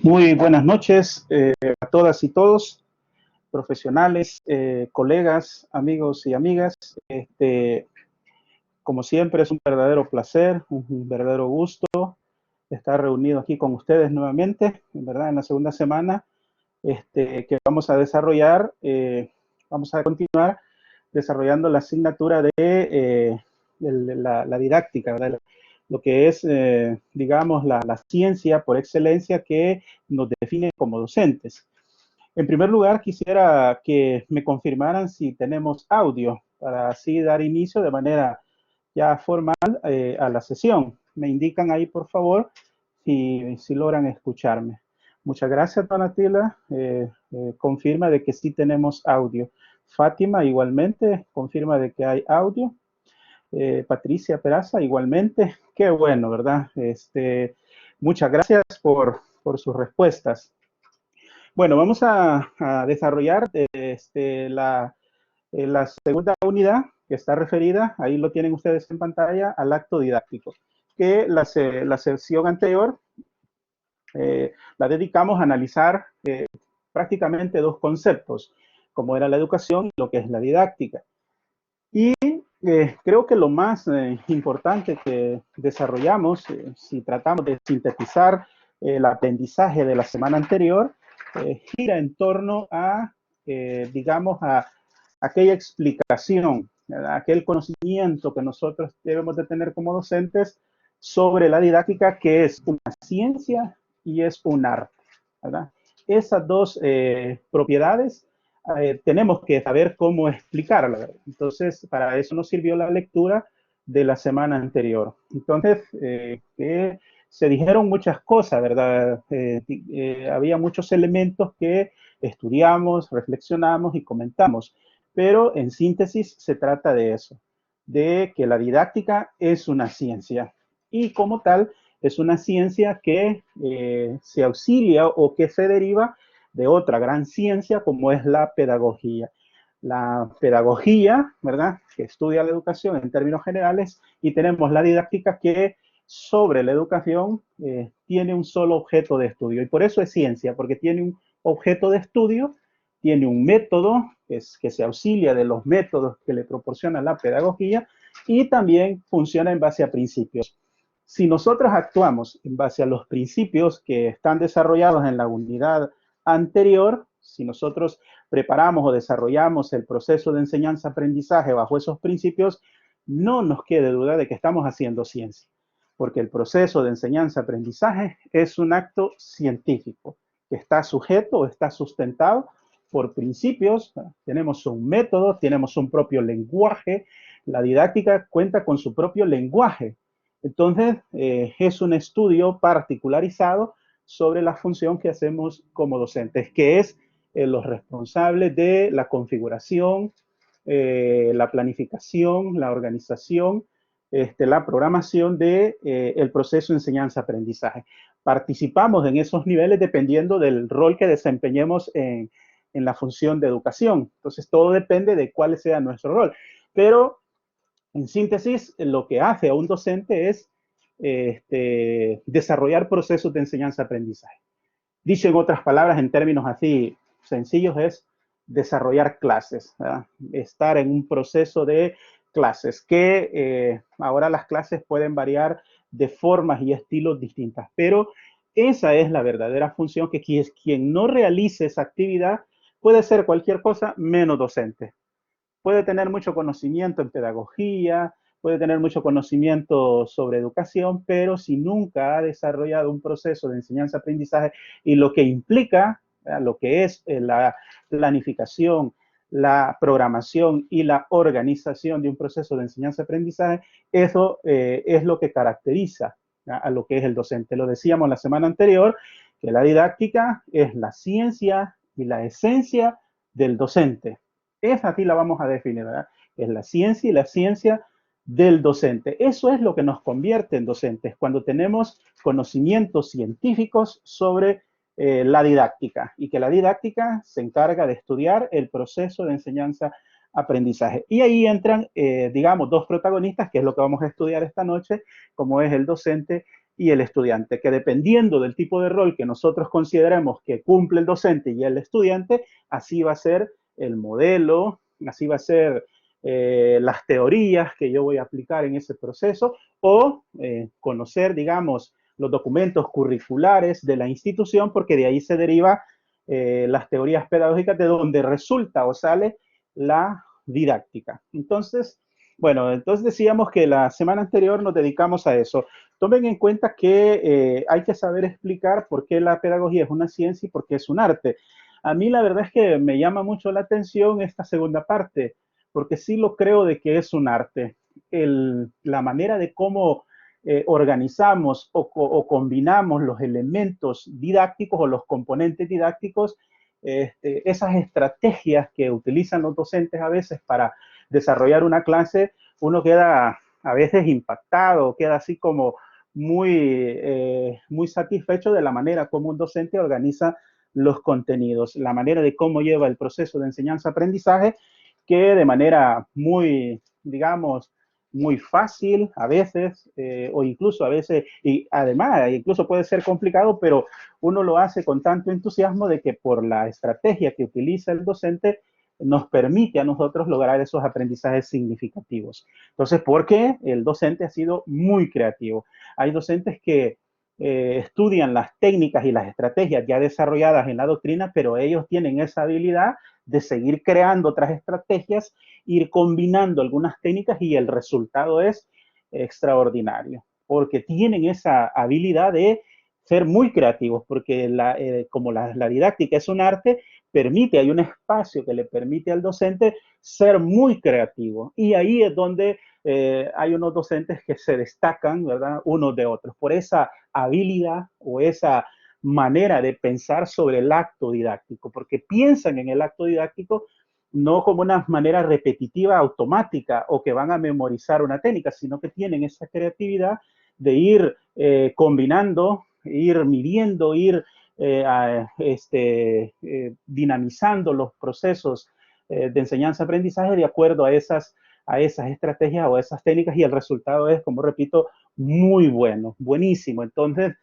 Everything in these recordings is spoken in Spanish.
Muy buenas noches a todas y todos, profesionales, colegas, amigos y amigas. Como siempre, es un verdadero placer, un verdadero gusto estar reunido aquí con ustedes nuevamente, en verdad, en la segunda semana que vamos a desarrollar. Vamos a continuar desarrollando la asignatura de la didáctica, ¿verdad? Lo que es, digamos, la ciencia por excelencia que nos define como docentes. En primer lugar, quisiera que me confirmaran si tenemos audio para así dar inicio de manera ya formal a la sesión. Me indican ahí, por favor, si logran escucharme. Muchas gracias, Donatila. Confirma de que sí tenemos audio. Fátima, igualmente, confirma de que hay audio. Patricia Peraza, igualmente. Qué bueno, ¿verdad? Muchas gracias por sus respuestas. Bueno, vamos a desarrollar la segunda unidad que está referida, ahí lo tienen ustedes en pantalla, al acto didáctico, que la sesión anterior la dedicamos a analizar prácticamente dos conceptos, como era la educación y lo que es la didáctica. Y creo que lo más importante que desarrollamos, si tratamos de sintetizar el aprendizaje de la semana anterior, gira en torno a, digamos, a aquella explicación, ¿verdad? Aquel conocimiento que nosotros debemos de tener como docentes sobre la didáctica, que es una ciencia y es un arte, ¿verdad? Esas dos propiedades tenemos que saber cómo explicarla. Entonces, para eso nos sirvió la lectura de la semana anterior. Entonces, se dijeron muchas cosas, ¿verdad? Había muchos elementos que estudiamos, reflexionamos y comentamos, pero en síntesis se trata de eso, de que la didáctica es una ciencia y como tal es una ciencia que se auxilia o que se deriva de otra gran ciencia como es la pedagogía. La pedagogía, ¿verdad?, que estudia la educación en términos generales, y tenemos la didáctica que sobre la educación tiene un solo objeto de estudio, y por eso es ciencia, porque tiene un objeto de estudio, tiene un método que se auxilia de los métodos que le proporciona la pedagogía, y también funciona en base a principios. Si nosotros actuamos en base a los principios que están desarrollados en la unidad anterior, si nosotros preparamos o desarrollamos el proceso de enseñanza-aprendizaje bajo esos principios, no nos quede duda de que estamos haciendo ciencia, porque el proceso de enseñanza-aprendizaje es un acto científico que está sujeto o está sustentado por principios. Tenemos un método, tenemos un propio lenguaje, la didáctica cuenta con su propio lenguaje. Entonces, es un estudio particularizado sobre la función que hacemos como docentes, que es los responsables de la configuración, la planificación, la organización, la programación de el proceso de enseñanza-aprendizaje. Participamos en esos niveles dependiendo del rol que desempeñemos en la función de educación. Entonces, todo depende de cuál sea nuestro rol. Pero, en síntesis, lo que hace a un docente es desarrollar procesos de enseñanza-aprendizaje. Dicho en otras palabras, en términos así sencillos, es desarrollar clases, ¿verdad? Estar en un proceso de clases, que ahora las clases pueden variar de formas y estilos distintas, pero esa es la verdadera función, que quien no realice esa actividad puede ser cualquier cosa menos docente. Puede tener mucho conocimiento en pedagogía, puede tener mucho conocimiento sobre educación, pero si nunca ha desarrollado un proceso de enseñanza-aprendizaje y lo que implica, lo que es la planificación, la programación y la organización de un proceso de enseñanza-aprendizaje, eso es lo que caracteriza a lo que es el docente. Lo decíamos la semana anterior, que la didáctica es la ciencia y la esencia del docente. Esa sí la vamos a definir, ¿verdad? Es la ciencia y la ciencia del docente. Eso es lo que nos convierte en docentes, cuando tenemos conocimientos científicos sobre la didáctica, y que la didáctica se encarga de estudiar el proceso de enseñanza-aprendizaje. Y ahí entran, digamos, dos protagonistas, que es lo que vamos a estudiar esta noche, como es el docente y el estudiante, que dependiendo del tipo de rol que nosotros consideremos que cumple el docente y el estudiante, así va a ser el modelo, así va a ser las teorías que yo voy a aplicar en ese proceso o conocer, digamos, los documentos curriculares de la institución, porque de ahí se deriva las teorías pedagógicas de donde resulta o sale la didáctica. Entonces, bueno, entonces decíamos que la semana anterior nos dedicamos a eso. Tomen en cuenta que hay que saber explicar por qué la pedagogía es una ciencia y por qué es un arte. A mí la verdad es que me llama mucho la atención esta segunda parte, porque sí lo creo de que es un arte. La manera de cómo organizamos o combinamos los elementos didácticos o los componentes didácticos, esas estrategias que utilizan los docentes a veces para desarrollar una clase, uno queda a veces impactado, queda así como muy satisfecho de la manera como un docente organiza los contenidos, la manera de cómo lleva el proceso de enseñanza-aprendizaje, que de manera muy, digamos, muy fácil a veces, o incluso a veces, y además, incluso puede ser complicado, pero uno lo hace con tanto entusiasmo de que por la estrategia que utiliza el docente, nos permite a nosotros lograr esos aprendizajes significativos. Entonces, ¿por qué? El docente ha sido muy creativo. Hay docentes que estudian las técnicas y las estrategias ya desarrolladas en la doctrina, pero ellos tienen esa habilidad de seguir creando otras estrategias, ir combinando algunas técnicas y el resultado es extraordinario, porque tienen esa habilidad de ser muy creativos, porque como la didáctica es un arte, permite, hay un espacio que le permite al docente ser muy creativo. Y ahí es donde hay unos docentes que se destacan, ¿verdad? Unos de otros, por esa habilidad o esa manera de pensar sobre el acto didáctico, porque piensan en el acto didáctico no como una manera repetitiva, automática, o que van a memorizar una técnica, sino que tienen esa creatividad de ir combinando, ir midiendo, ir dinamizando los procesos de enseñanza-aprendizaje de acuerdo a esas estrategias o a esas técnicas, y el resultado es, como repito, muy bueno, buenísimo. Entonces,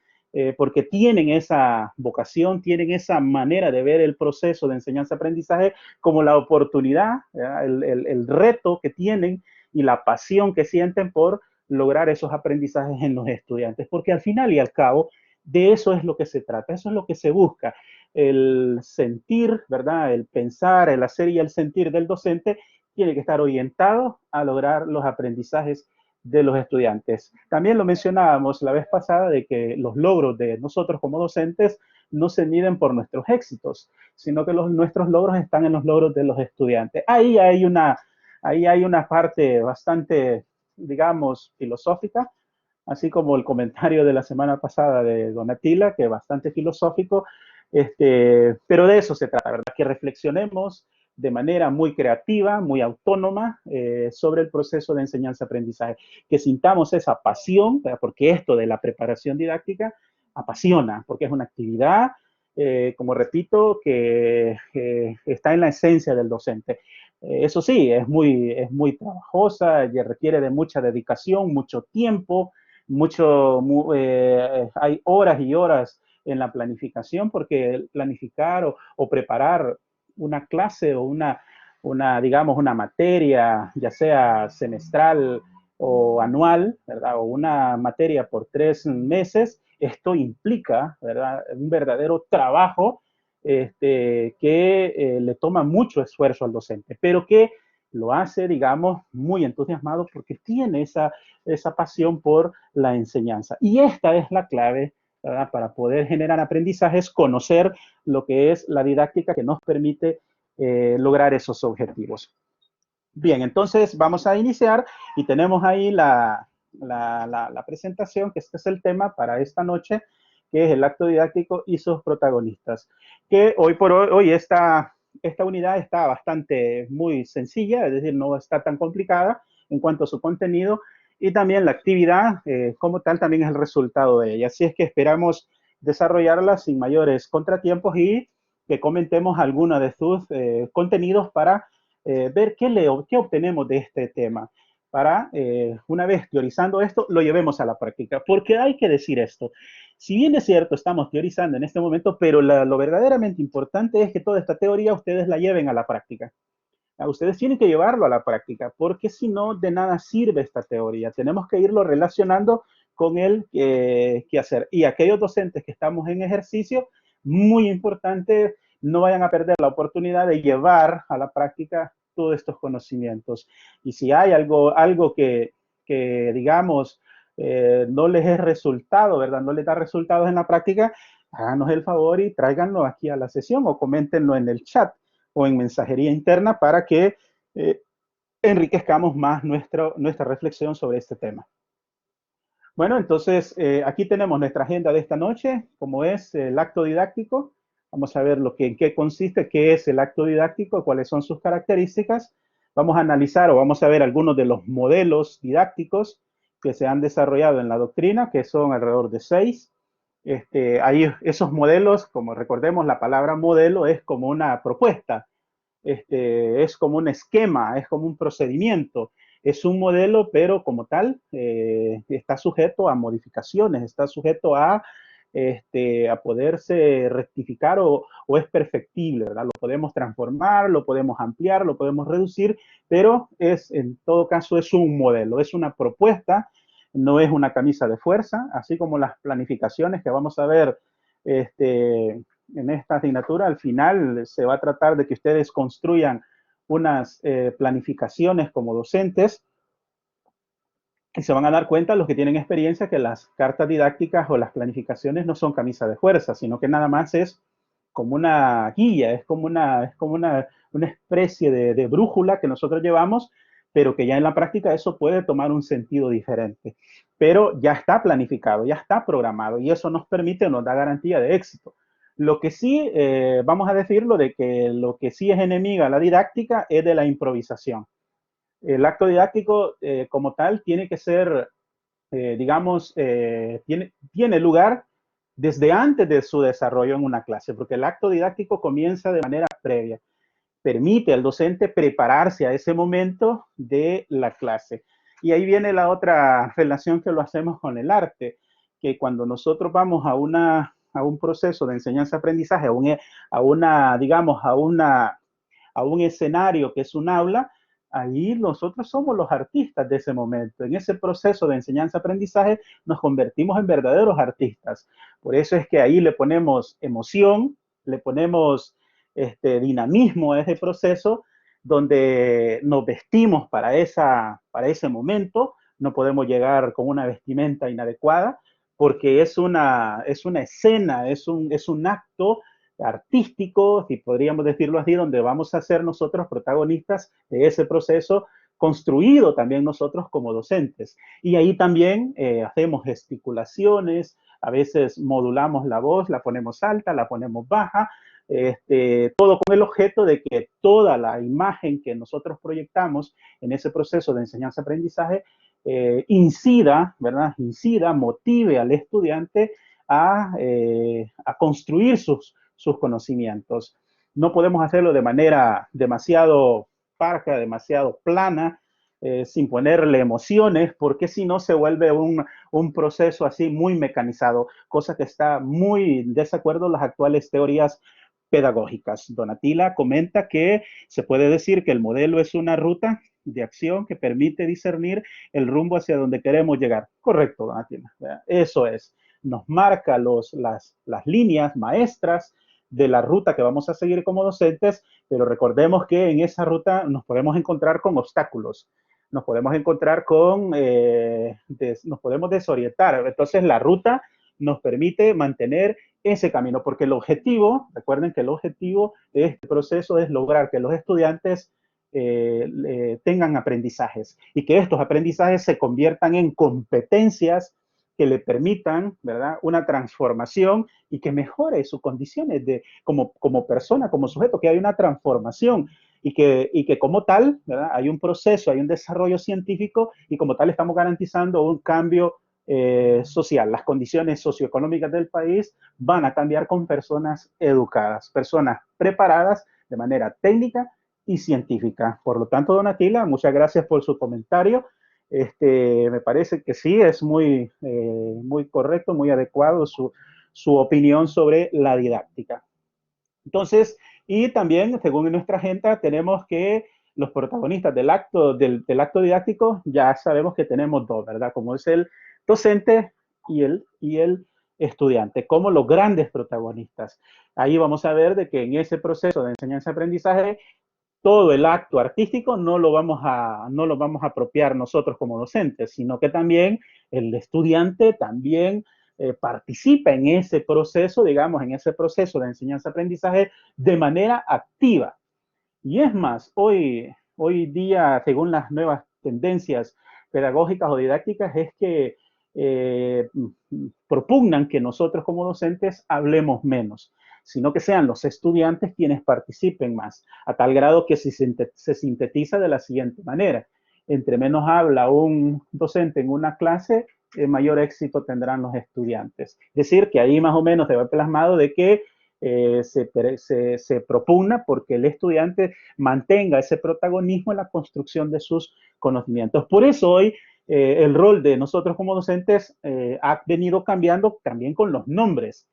porque tienen esa vocación, tienen esa manera de ver el proceso de enseñanza-aprendizaje como la oportunidad, el reto que tienen y la pasión que sienten por lograr esos aprendizajes en los estudiantes, porque al final y al cabo, de eso es lo que se trata, eso es lo que se busca, el sentir, ¿verdad? El pensar, el hacer y el sentir del docente tiene que estar orientado a lograr los aprendizajes de los estudiantes. También lo mencionábamos la vez pasada de que los logros de nosotros como docentes no se miden por nuestros éxitos, sino que nuestros logros están en los logros de los estudiantes. Ahí hay una parte bastante, digamos, filosófica, así como el comentario de la semana pasada de Donatilla, que es bastante filosófico, pero de eso se trata, ¿verdad? Que reflexionemos de manera muy creativa, muy autónoma sobre el proceso de enseñanza-aprendizaje, que sintamos esa pasión, ¿verdad? Porque esto de la preparación didáctica apasiona, porque es una actividad, como repito, que está en la esencia del docente. Eso sí, es muy trabajosa, requiere de mucha dedicación, mucho tiempo, hay horas y horas en la planificación, porque planificar o preparar una clase o digamos, una materia, ya sea semestral o anual, ¿verdad? O una materia por 3 meses, esto implica, ¿verdad? Un verdadero trabajo que le toma mucho esfuerzo al docente, pero que lo hace, digamos, muy entusiasmado porque tiene esa pasión por la enseñanza. Y esta es la clave, ¿verdad? Para poder generar aprendizajes, conocer lo que es la didáctica que nos permite lograr esos objetivos. Bien, entonces vamos a iniciar y tenemos ahí la presentación, que este es el tema para esta noche, que es el acto didáctico y sus protagonistas. Que hoy por hoy esta unidad está bastante muy sencilla, es decir, no está tan complicada en cuanto a su contenido, y también la actividad como tal también es el resultado de ella. Así es que esperamos desarrollarla sin mayores contratiempos y que comentemos algunos de sus contenidos para ver qué obtenemos de este tema. para, una vez teorizando esto, lo llevemos a la práctica. Porque hay que decir esto. Si bien es cierto, estamos teorizando en este momento, pero lo verdaderamente importante es que toda esta teoría ustedes la lleven a la práctica. Ustedes tienen que llevarlo a la práctica, porque si no, de nada sirve esta teoría. Tenemos que irlo relacionando con el quehacer. Y aquellos docentes que estamos en ejercicio, muy importante, no vayan a perder la oportunidad de llevar a la práctica todos estos conocimientos. Y si hay algo que digamos, no les es resultado, ¿verdad? No les da resultados en la práctica, háganos el favor y tráiganlo aquí a la sesión o coméntenlo en el chat o en mensajería interna para que enriquezcamos más nuestra reflexión sobre este tema. Bueno, entonces aquí tenemos nuestra agenda de esta noche, como es el acto didáctico. Vamos a ver en qué consiste, qué es el acto didáctico, cuáles son sus características. Vamos a analizar o vamos a ver algunos de los modelos didácticos que se han desarrollado en la doctrina, que son alrededor de 6. Hay esos modelos, como recordemos, la palabra modelo es como una propuesta, es como un esquema, es como un procedimiento, es un modelo, pero como tal está sujeto a modificaciones, está sujeto a poderse rectificar o es perfectible, ¿verdad? Lo podemos transformar, lo podemos ampliar, lo podemos reducir, pero en todo caso es un modelo, es una propuesta, no es una camisa de fuerza, así como las planificaciones que vamos a ver en esta asignatura. Al final se va a tratar de que ustedes construyan unas planificaciones como docentes y se van a dar cuenta los que tienen experiencia que las cartas didácticas o las planificaciones no son camisa de fuerza, sino que nada más es como una guía, es como una especie de brújula que nosotros llevamos, pero que ya en la práctica eso puede tomar un sentido diferente. Pero ya está planificado, ya está programado y eso nos permite, nos da garantía de éxito. Lo que sí, vamos a decirlo, de que lo que sí es enemiga a la didáctica es de la improvisación. El acto didáctico como tal tiene que ser, digamos, tiene lugar desde antes de su desarrollo en una clase, porque el acto didáctico comienza de manera previa, permite al docente prepararse a ese momento de la clase. Y ahí viene la otra relación que lo hacemos con el arte, que cuando nosotros vamos a un proceso de enseñanza-aprendizaje, digamos, a un escenario que es un aula, ahí nosotros somos los artistas de ese momento. En ese proceso de enseñanza-aprendizaje nos convertimos en verdaderos artistas. Por eso es que ahí le ponemos emoción, le ponemos dinamismo a ese proceso, donde nos vestimos para ese momento. No podemos llegar con una vestimenta inadecuada, porque es una escena, es un acto artístico, si podríamos decirlo así, donde vamos a ser nosotros protagonistas de ese proceso construido también nosotros como docentes. Y ahí también hacemos gesticulaciones, a veces modulamos la voz, la ponemos alta, la ponemos baja, todo con el objeto de que toda la imagen que nosotros proyectamos en ese proceso de enseñanza-aprendizaje incida, ¿verdad? Incida, motive al estudiante a construir sus conocimientos. No podemos hacerlo de manera demasiado parca, demasiado plana, sin ponerle emociones, porque si no se vuelve un proceso así muy mecanizado, cosa que está muy en desacuerdo con las actuales teorías pedagógicas. Donatila comenta que se puede decir que el modelo es una ruta de acción que permite discernir el rumbo hacia donde queremos llegar. Correcto, Donatila. Eso es. Nos marca las líneas maestras de la ruta que vamos a seguir como docentes, pero recordemos que en esa ruta nos podemos encontrar con obstáculos, nos podemos encontrar nos podemos desorientar. Entonces la ruta nos permite mantener ese camino, porque el objetivo, recuerden que el objetivo de este proceso es lograr que los estudiantes tengan aprendizajes y que estos aprendizajes se conviertan en competencias que le permitan, ¿verdad?, una transformación y que mejore sus condiciones como persona, como sujeto, que hay una transformación y que como tal, ¿verdad?, hay un proceso, hay un desarrollo científico y como tal estamos garantizando un cambio social. Las condiciones socioeconómicas del país van a cambiar con personas educadas, personas preparadas de manera técnica y científica. Por lo tanto, Donatila, muchas gracias por su comentario. Me parece que sí, es muy correcto, muy adecuado su opinión sobre la didáctica. Entonces, y también, según nuestra agenda, tenemos que los protagonistas del acto didáctico, ya sabemos que tenemos dos, ¿verdad? Como es el docente y el estudiante, como los grandes protagonistas. Ahí vamos a ver de que en ese proceso de enseñanza-aprendizaje, todo el acto artístico no lo vamos a apropiar nosotros como docentes, sino que también el estudiante también participa en ese proceso, digamos, en ese proceso de enseñanza-aprendizaje de manera activa. Y es más, hoy día, según las nuevas tendencias pedagógicas o didácticas, es que eh, propugnan que nosotros como docentes hablemos menos, sino que sean los estudiantes quienes participen más, a tal grado que se sintetiza de la siguiente manera. Entre menos habla un docente en una clase, mayor éxito tendrán los estudiantes. Es decir, que ahí más o menos se va plasmado de que se propugna porque el estudiante mantenga ese protagonismo en la construcción de sus conocimientos. Por eso hoy el rol de nosotros como docentes ha venido cambiando también con los nombres.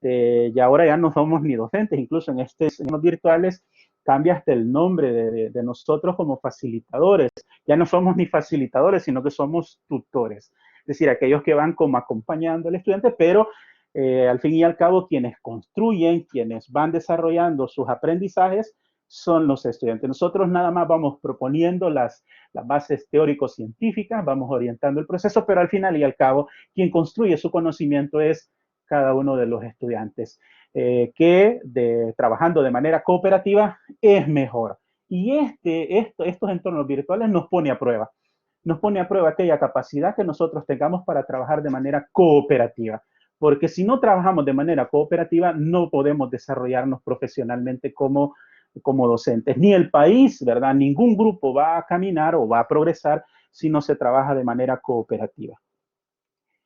Y ahora ya no somos ni docentes, incluso en los virtuales cambia hasta el nombre de nosotros como facilitadores. Ya no somos ni facilitadores, sino que somos tutores. Es decir, aquellos que van como acompañando al estudiante, pero al fin y al cabo quienes construyen, quienes van desarrollando sus aprendizajes son los estudiantes. Nosotros nada más vamos proponiendo las bases teórico-científicas, vamos orientando el proceso, pero al final y al cabo quien construye su conocimiento es cada uno de los estudiantes, trabajando de manera cooperativa es mejor. Y estos entornos virtuales nos pone a prueba aquella capacidad que nosotros tengamos para trabajar de manera cooperativa. Porque si no trabajamos de manera cooperativa, no podemos desarrollarnos profesionalmente como docentes. Ni el país, ¿verdad? Ningún grupo va a caminar o va a progresar si no se trabaja de manera cooperativa.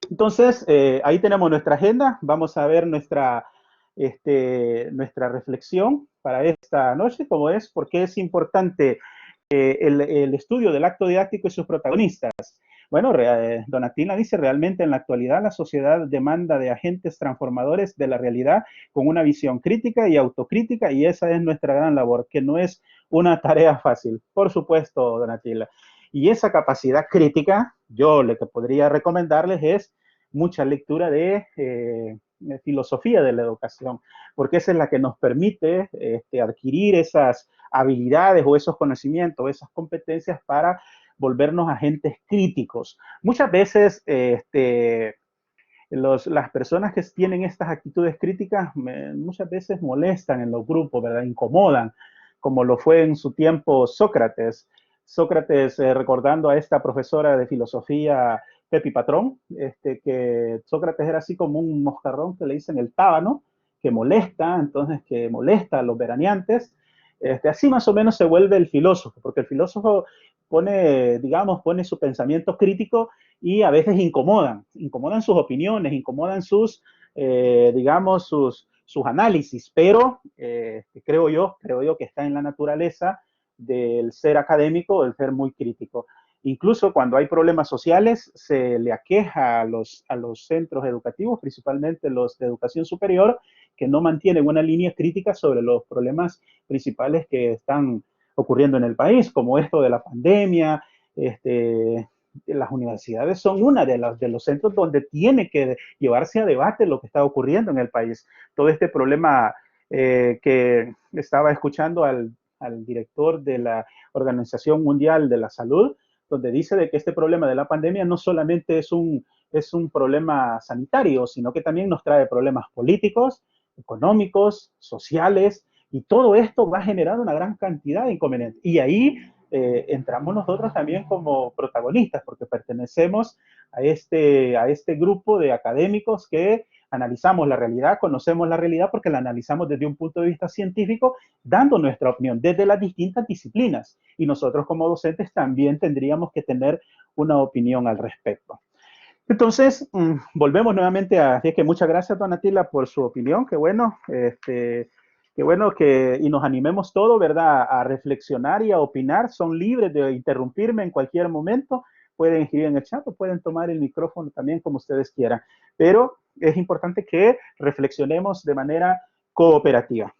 Entonces, ahí tenemos nuestra agenda. Vamos a ver nuestra reflexión para esta noche, como es, porque es importante el estudio del acto didáctico y sus protagonistas. Bueno, Donatina dice, realmente en la actualidad la sociedad demanda de agentes transformadores de la realidad con una visión crítica y autocrítica, y esa es nuestra gran labor, que no es una tarea fácil. Por supuesto, Donatila. Y esa capacidad crítica, yo lo que podría recomendarles es mucha lectura de filosofía de la educación, porque esa es la que nos permite adquirir esas habilidades o esos conocimientos, esas competencias para volvernos agentes críticos. Muchas veces las personas que tienen estas actitudes críticas muchas veces molestan en los grupos, ¿verdad? Incomodan, como lo fue en su tiempo Sócrates. Sócrates, recordando a esta profesora de filosofía, Pepi Patrón, que Sócrates era así como un moscarrón que le dicen el tábano, que molesta a los veraneantes. Así más o menos se vuelve el filósofo, porque el filósofo pone su pensamiento crítico y a veces incomodan sus opiniones, incomodan sus análisis, pero creo yo que está en la naturaleza del ser académico, del ser muy crítico. Incluso cuando hay problemas sociales, se le aqueja a los centros educativos, principalmente los de educación superior, que no mantienen una línea crítica sobre los problemas principales que están ocurriendo en el país, como esto de la pandemia. Las universidades son una de los centros donde tiene que llevarse a debate lo que está ocurriendo en el país. Todo este problema que estaba escuchando al director de la Organización Mundial de la Salud, donde dice de que este problema de la pandemia no solamente es un problema sanitario, sino que también nos trae problemas políticos, económicos, sociales, y todo esto va a generar una gran cantidad de inconvenientes. Y ahí entramos nosotros también como protagonistas, porque pertenecemos a este grupo de académicos que analizamos la realidad, conocemos la realidad porque la analizamos desde un punto de vista científico, dando nuestra opinión desde las distintas disciplinas. Y nosotros como docentes también tendríamos que tener una opinión al respecto. Entonces, volvemos nuevamente así que muchas gracias, Donatila, por su opinión. Qué bueno y nos animemos todos, ¿verdad?, a reflexionar y a opinar. Son libres de interrumpirme en cualquier momento pueden escribir en el chat o pueden tomar el micrófono también como ustedes quieran. Pero es importante que reflexionemos de manera cooperativa.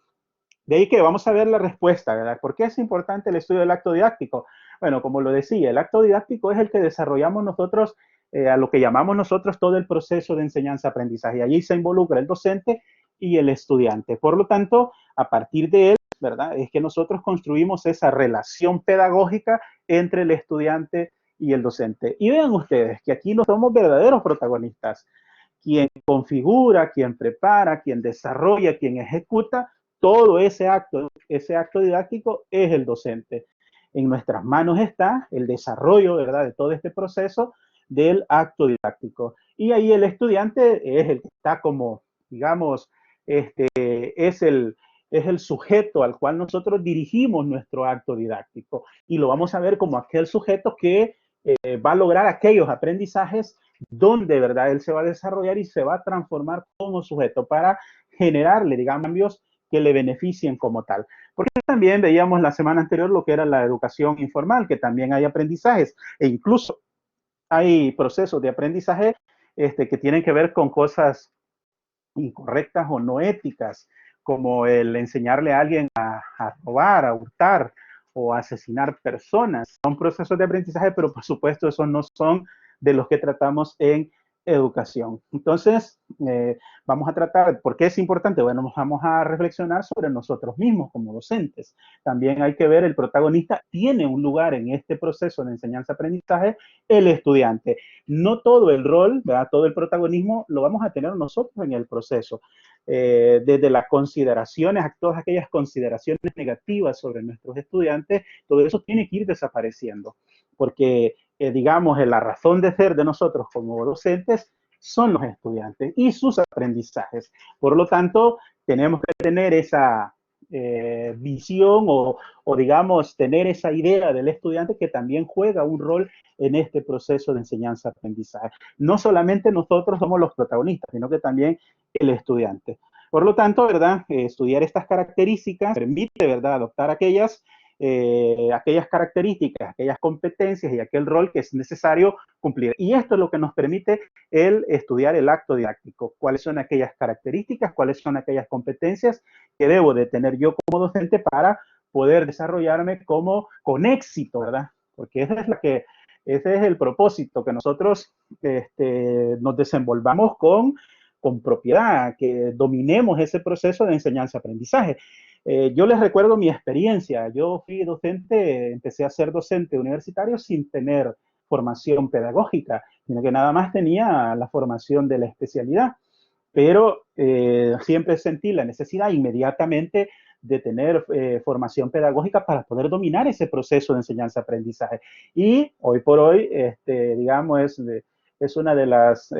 De ahí que vamos a ver la respuesta, ¿verdad? ¿Por qué es importante el estudio del acto didáctico? Bueno, como lo decía, el acto didáctico es el que desarrollamos nosotros, a lo que llamamos nosotros todo el proceso de enseñanza-aprendizaje. Y allí se involucra el docente y el estudiante. Por lo tanto, a partir de él, ¿verdad? Es que nosotros construimos esa relación pedagógica entre el estudiante y el docente. Y vean ustedes que aquí no somos verdaderos protagonistas. Quien configura, quien prepara, quien desarrolla, quien ejecuta, todo ese acto didáctico es el docente. En nuestras manos está el desarrollo, ¿verdad?, de todo este proceso del acto didáctico. Y ahí el estudiante es el que está como, digamos, es el sujeto al cual nosotros dirigimos nuestro acto didáctico. Y lo vamos a ver como aquel sujeto que va a lograr aquellos aprendizajes donde, ¿verdad?, él se va a desarrollar y se va a transformar como sujeto para generarle, digamos, cambios que le beneficien como tal. Porque también veíamos la semana anterior lo que era la educación informal, que también hay aprendizajes e incluso hay procesos de aprendizaje que tienen que ver con cosas incorrectas o no éticas, como el enseñarle a alguien a robar, a hurtar o a asesinar personas. Son procesos de aprendizaje, pero por supuesto esos no son de los que tratamos en educación. Entonces, vamos a tratar, ¿por qué es importante? Bueno, vamos a reflexionar sobre nosotros mismos como docentes. También hay que ver, el protagonista tiene un lugar en este proceso de enseñanza-aprendizaje, el estudiante. No todo el rol, ¿verdad?, todo el protagonismo lo vamos a tener nosotros en el proceso. Desde las consideraciones, todas aquellas consideraciones negativas sobre nuestros estudiantes, todo eso tiene que ir desapareciendo, porque digamos, la razón de ser de nosotros como docentes son los estudiantes y sus aprendizajes. Por lo tanto, tenemos que tener esa visión o, digamos, tener esa idea del estudiante que también juega un rol en este proceso de enseñanza-aprendizaje. No solamente nosotros somos los protagonistas, sino que también el estudiante. Por lo tanto, ¿verdad?, estudiar estas características permite, ¿verdad?, adoptar aquellas características, aquellas competencias y aquel rol que es necesario cumplir. Y esto es lo que nos permite el estudiar el acto didáctico. ¿Cuáles son aquellas características? ¿Cuáles son aquellas competencias que debo de tener yo como docente para poder desarrollarme con éxito, ¿verdad? Porque ese es el propósito, que nosotros nos desenvolvamos con propiedad, que dominemos ese proceso de enseñanza-aprendizaje. Yo les recuerdo mi experiencia. Yo fui docente, empecé a ser docente universitario sin tener formación pedagógica, sino que nada más tenía la formación de la especialidad. Pero siempre sentí la necesidad inmediatamente de tener formación pedagógica para poder dominar ese proceso de enseñanza-aprendizaje. Y hoy por hoy, digamos, es una de las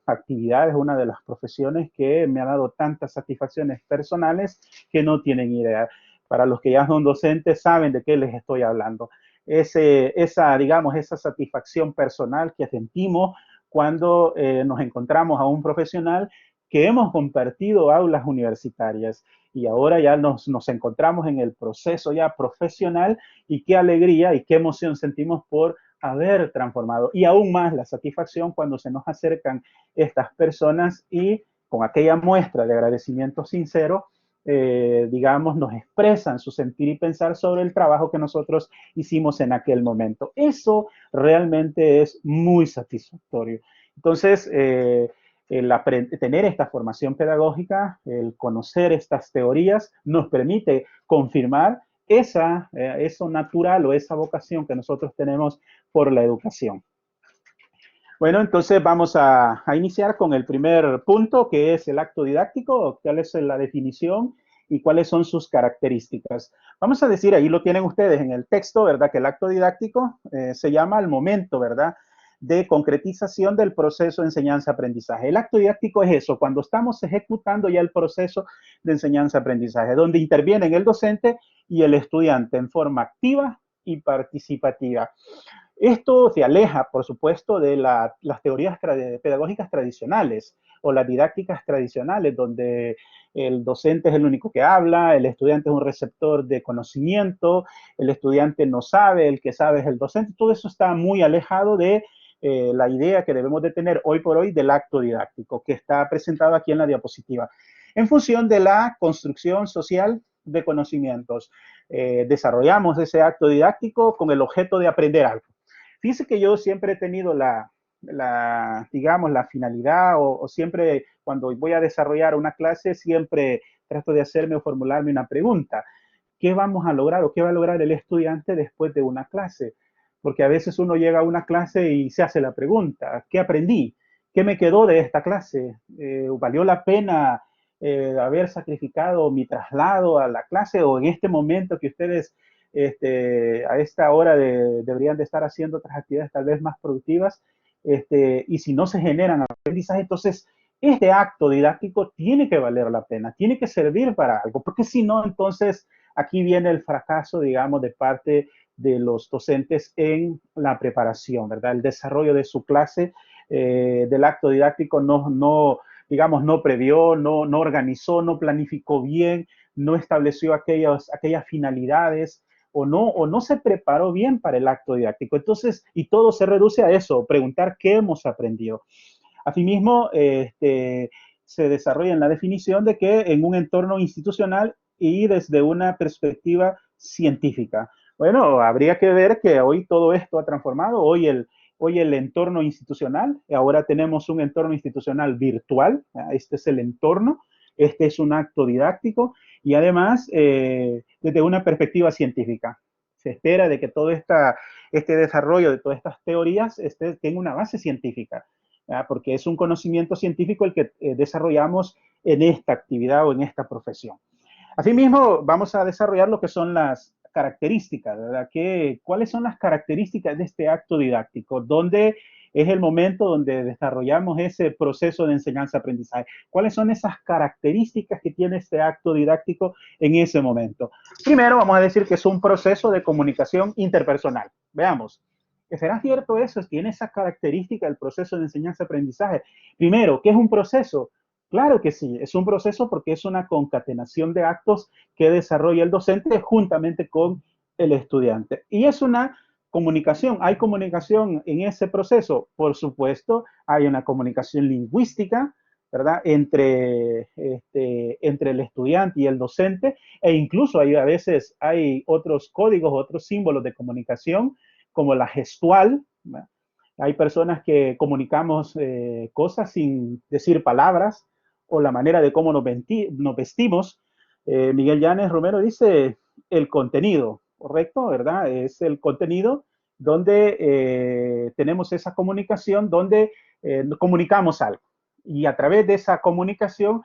actividades, una de las profesiones que me ha dado tantas satisfacciones personales que no tienen idea. Para los que ya son docentes saben de qué les estoy hablando. Digamos, esa satisfacción personal que sentimos cuando nos encontramos a un profesional que hemos compartido aulas universitarias y ahora ya nos encontramos en el proceso ya profesional, y qué alegría y qué emoción sentimos por haber transformado, y aún más la satisfacción cuando se nos acercan estas personas y con aquella muestra de agradecimiento sincero, digamos, nos expresan su sentir y pensar sobre el trabajo que nosotros hicimos en aquel momento. Eso realmente es muy satisfactorio. Entonces, tener esta formación pedagógica, el conocer estas teorías, nos permite confirmar eso natural o esa vocación que nosotros tenemos por la educación. Bueno, entonces vamos a iniciar con el primer punto, que es el acto didáctico. ¿Cuál es la definición y cuáles son sus características? Vamos a decir, ahí lo tienen ustedes en el texto, ¿verdad?, que el acto didáctico se llama el momento, ¿verdad?, de concretización del proceso de enseñanza-aprendizaje. El acto didáctico es eso, cuando estamos ejecutando ya el proceso de enseñanza-aprendizaje, donde intervienen el docente y el estudiante en forma activa y participativa. Esto se aleja, por supuesto, de las teorías pedagógicas tradicionales o las didácticas tradicionales, donde el docente es el único que habla, el estudiante es un receptor de conocimiento, el estudiante no sabe, el que sabe es el docente. Todo eso está muy alejado de la idea que debemos de tener hoy por hoy del acto didáctico, que está presentado aquí en la diapositiva, en función de la construcción social de conocimientos. Desarrollamos ese acto didáctico con el objeto de aprender algo. Fíjense que yo siempre he tenido digamos, la finalidad o siempre cuando voy a desarrollar una clase, siempre trato de hacerme o formularme una pregunta. ¿Qué vamos a lograr o qué va a lograr el estudiante después de una clase? Porque a veces uno llega a una clase y se hace la pregunta, ¿qué aprendí? ¿Qué me quedó de esta clase? ¿Valió la pena haber sacrificado mi traslado a la clase o en este momento que ustedes a esta hora deberían de estar haciendo otras actividades tal vez más productivas? Y si no se generan aprendizajes, entonces este acto didáctico tiene que valer la pena, tiene que servir para algo, porque si no, entonces aquí viene el fracaso, digamos, de parte de los docentes en la preparación, ¿verdad? El desarrollo de su clase, del acto didáctico digamos, no previó, no organizó, no planificó bien, no estableció aquellas finalidades o no se preparó bien para el acto didáctico. Entonces, y todo se reduce a eso, preguntar qué hemos aprendido. Asimismo, se desarrolla en la definición de que en un entorno institucional y desde una perspectiva científica. Bueno, habría que ver que hoy todo esto ha transformado. Hoy el entorno institucional, ahora tenemos un entorno institucional virtual. Este es el entorno, este es un acto didáctico y además desde una perspectiva científica. Se espera de que todo este desarrollo de todas estas teorías tenga una base científica, porque es un conocimiento científico el que desarrollamos en esta actividad o en esta profesión. Asimismo, vamos a desarrollar lo que son las características, ¿verdad? ¿Cuáles son las características de este acto didáctico? ¿Dónde es el momento donde desarrollamos ese proceso de enseñanza-aprendizaje? ¿Cuáles son esas características que tiene este acto didáctico en ese momento? Primero, vamos a decir que es un proceso de comunicación interpersonal. Veamos. ¿Será cierto eso? ¿Tiene esa característica el proceso de enseñanza-aprendizaje? Primero, ¿qué es un proceso? Claro que sí, es un proceso porque es una concatenación de actos que desarrolla el docente juntamente con el estudiante. Y es una comunicación. ¿Hay comunicación en ese proceso? Por supuesto, hay una comunicación lingüística, ¿verdad? Entre el estudiante y el docente, e incluso a veces hay otros códigos, otros símbolos de comunicación, como la gestual, ¿verdad? Hay personas que comunicamos cosas sin decir palabras, o la manera de cómo nos vestimos. Miguel Llanes Romero dice el contenido, ¿correcto? ¿Verdad? Es el contenido donde tenemos esa comunicación, donde comunicamos algo. Y a través de esa comunicación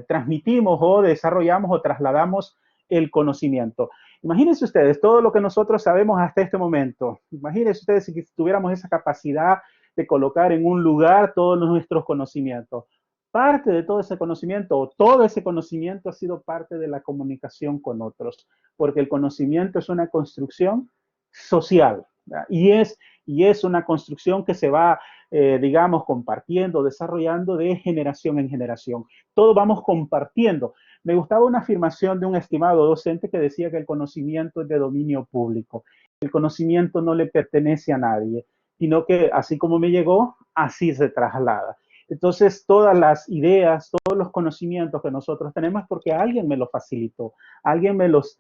transmitimos o desarrollamos o trasladamos el conocimiento. Imagínense ustedes todo lo que nosotros sabemos hasta este momento. Imagínense ustedes si tuviéramos esa capacidad de colocar en un lugar todos nuestros conocimientos. Parte de todo ese conocimiento o todo ese conocimiento ha sido parte de la comunicación con otros, porque el conocimiento es una construcción social, ¿verdad? Y es una construcción que se va, digamos, compartiendo, desarrollando de generación en generación. Todos vamos compartiendo. Me gustaba una afirmación de un estimado docente que decía que el conocimiento es de dominio público. El conocimiento no le pertenece a nadie, sino que así como me llegó, así se traslada. Entonces, todas las ideas, todos los conocimientos que nosotros tenemos es porque alguien me los facilitó, alguien me los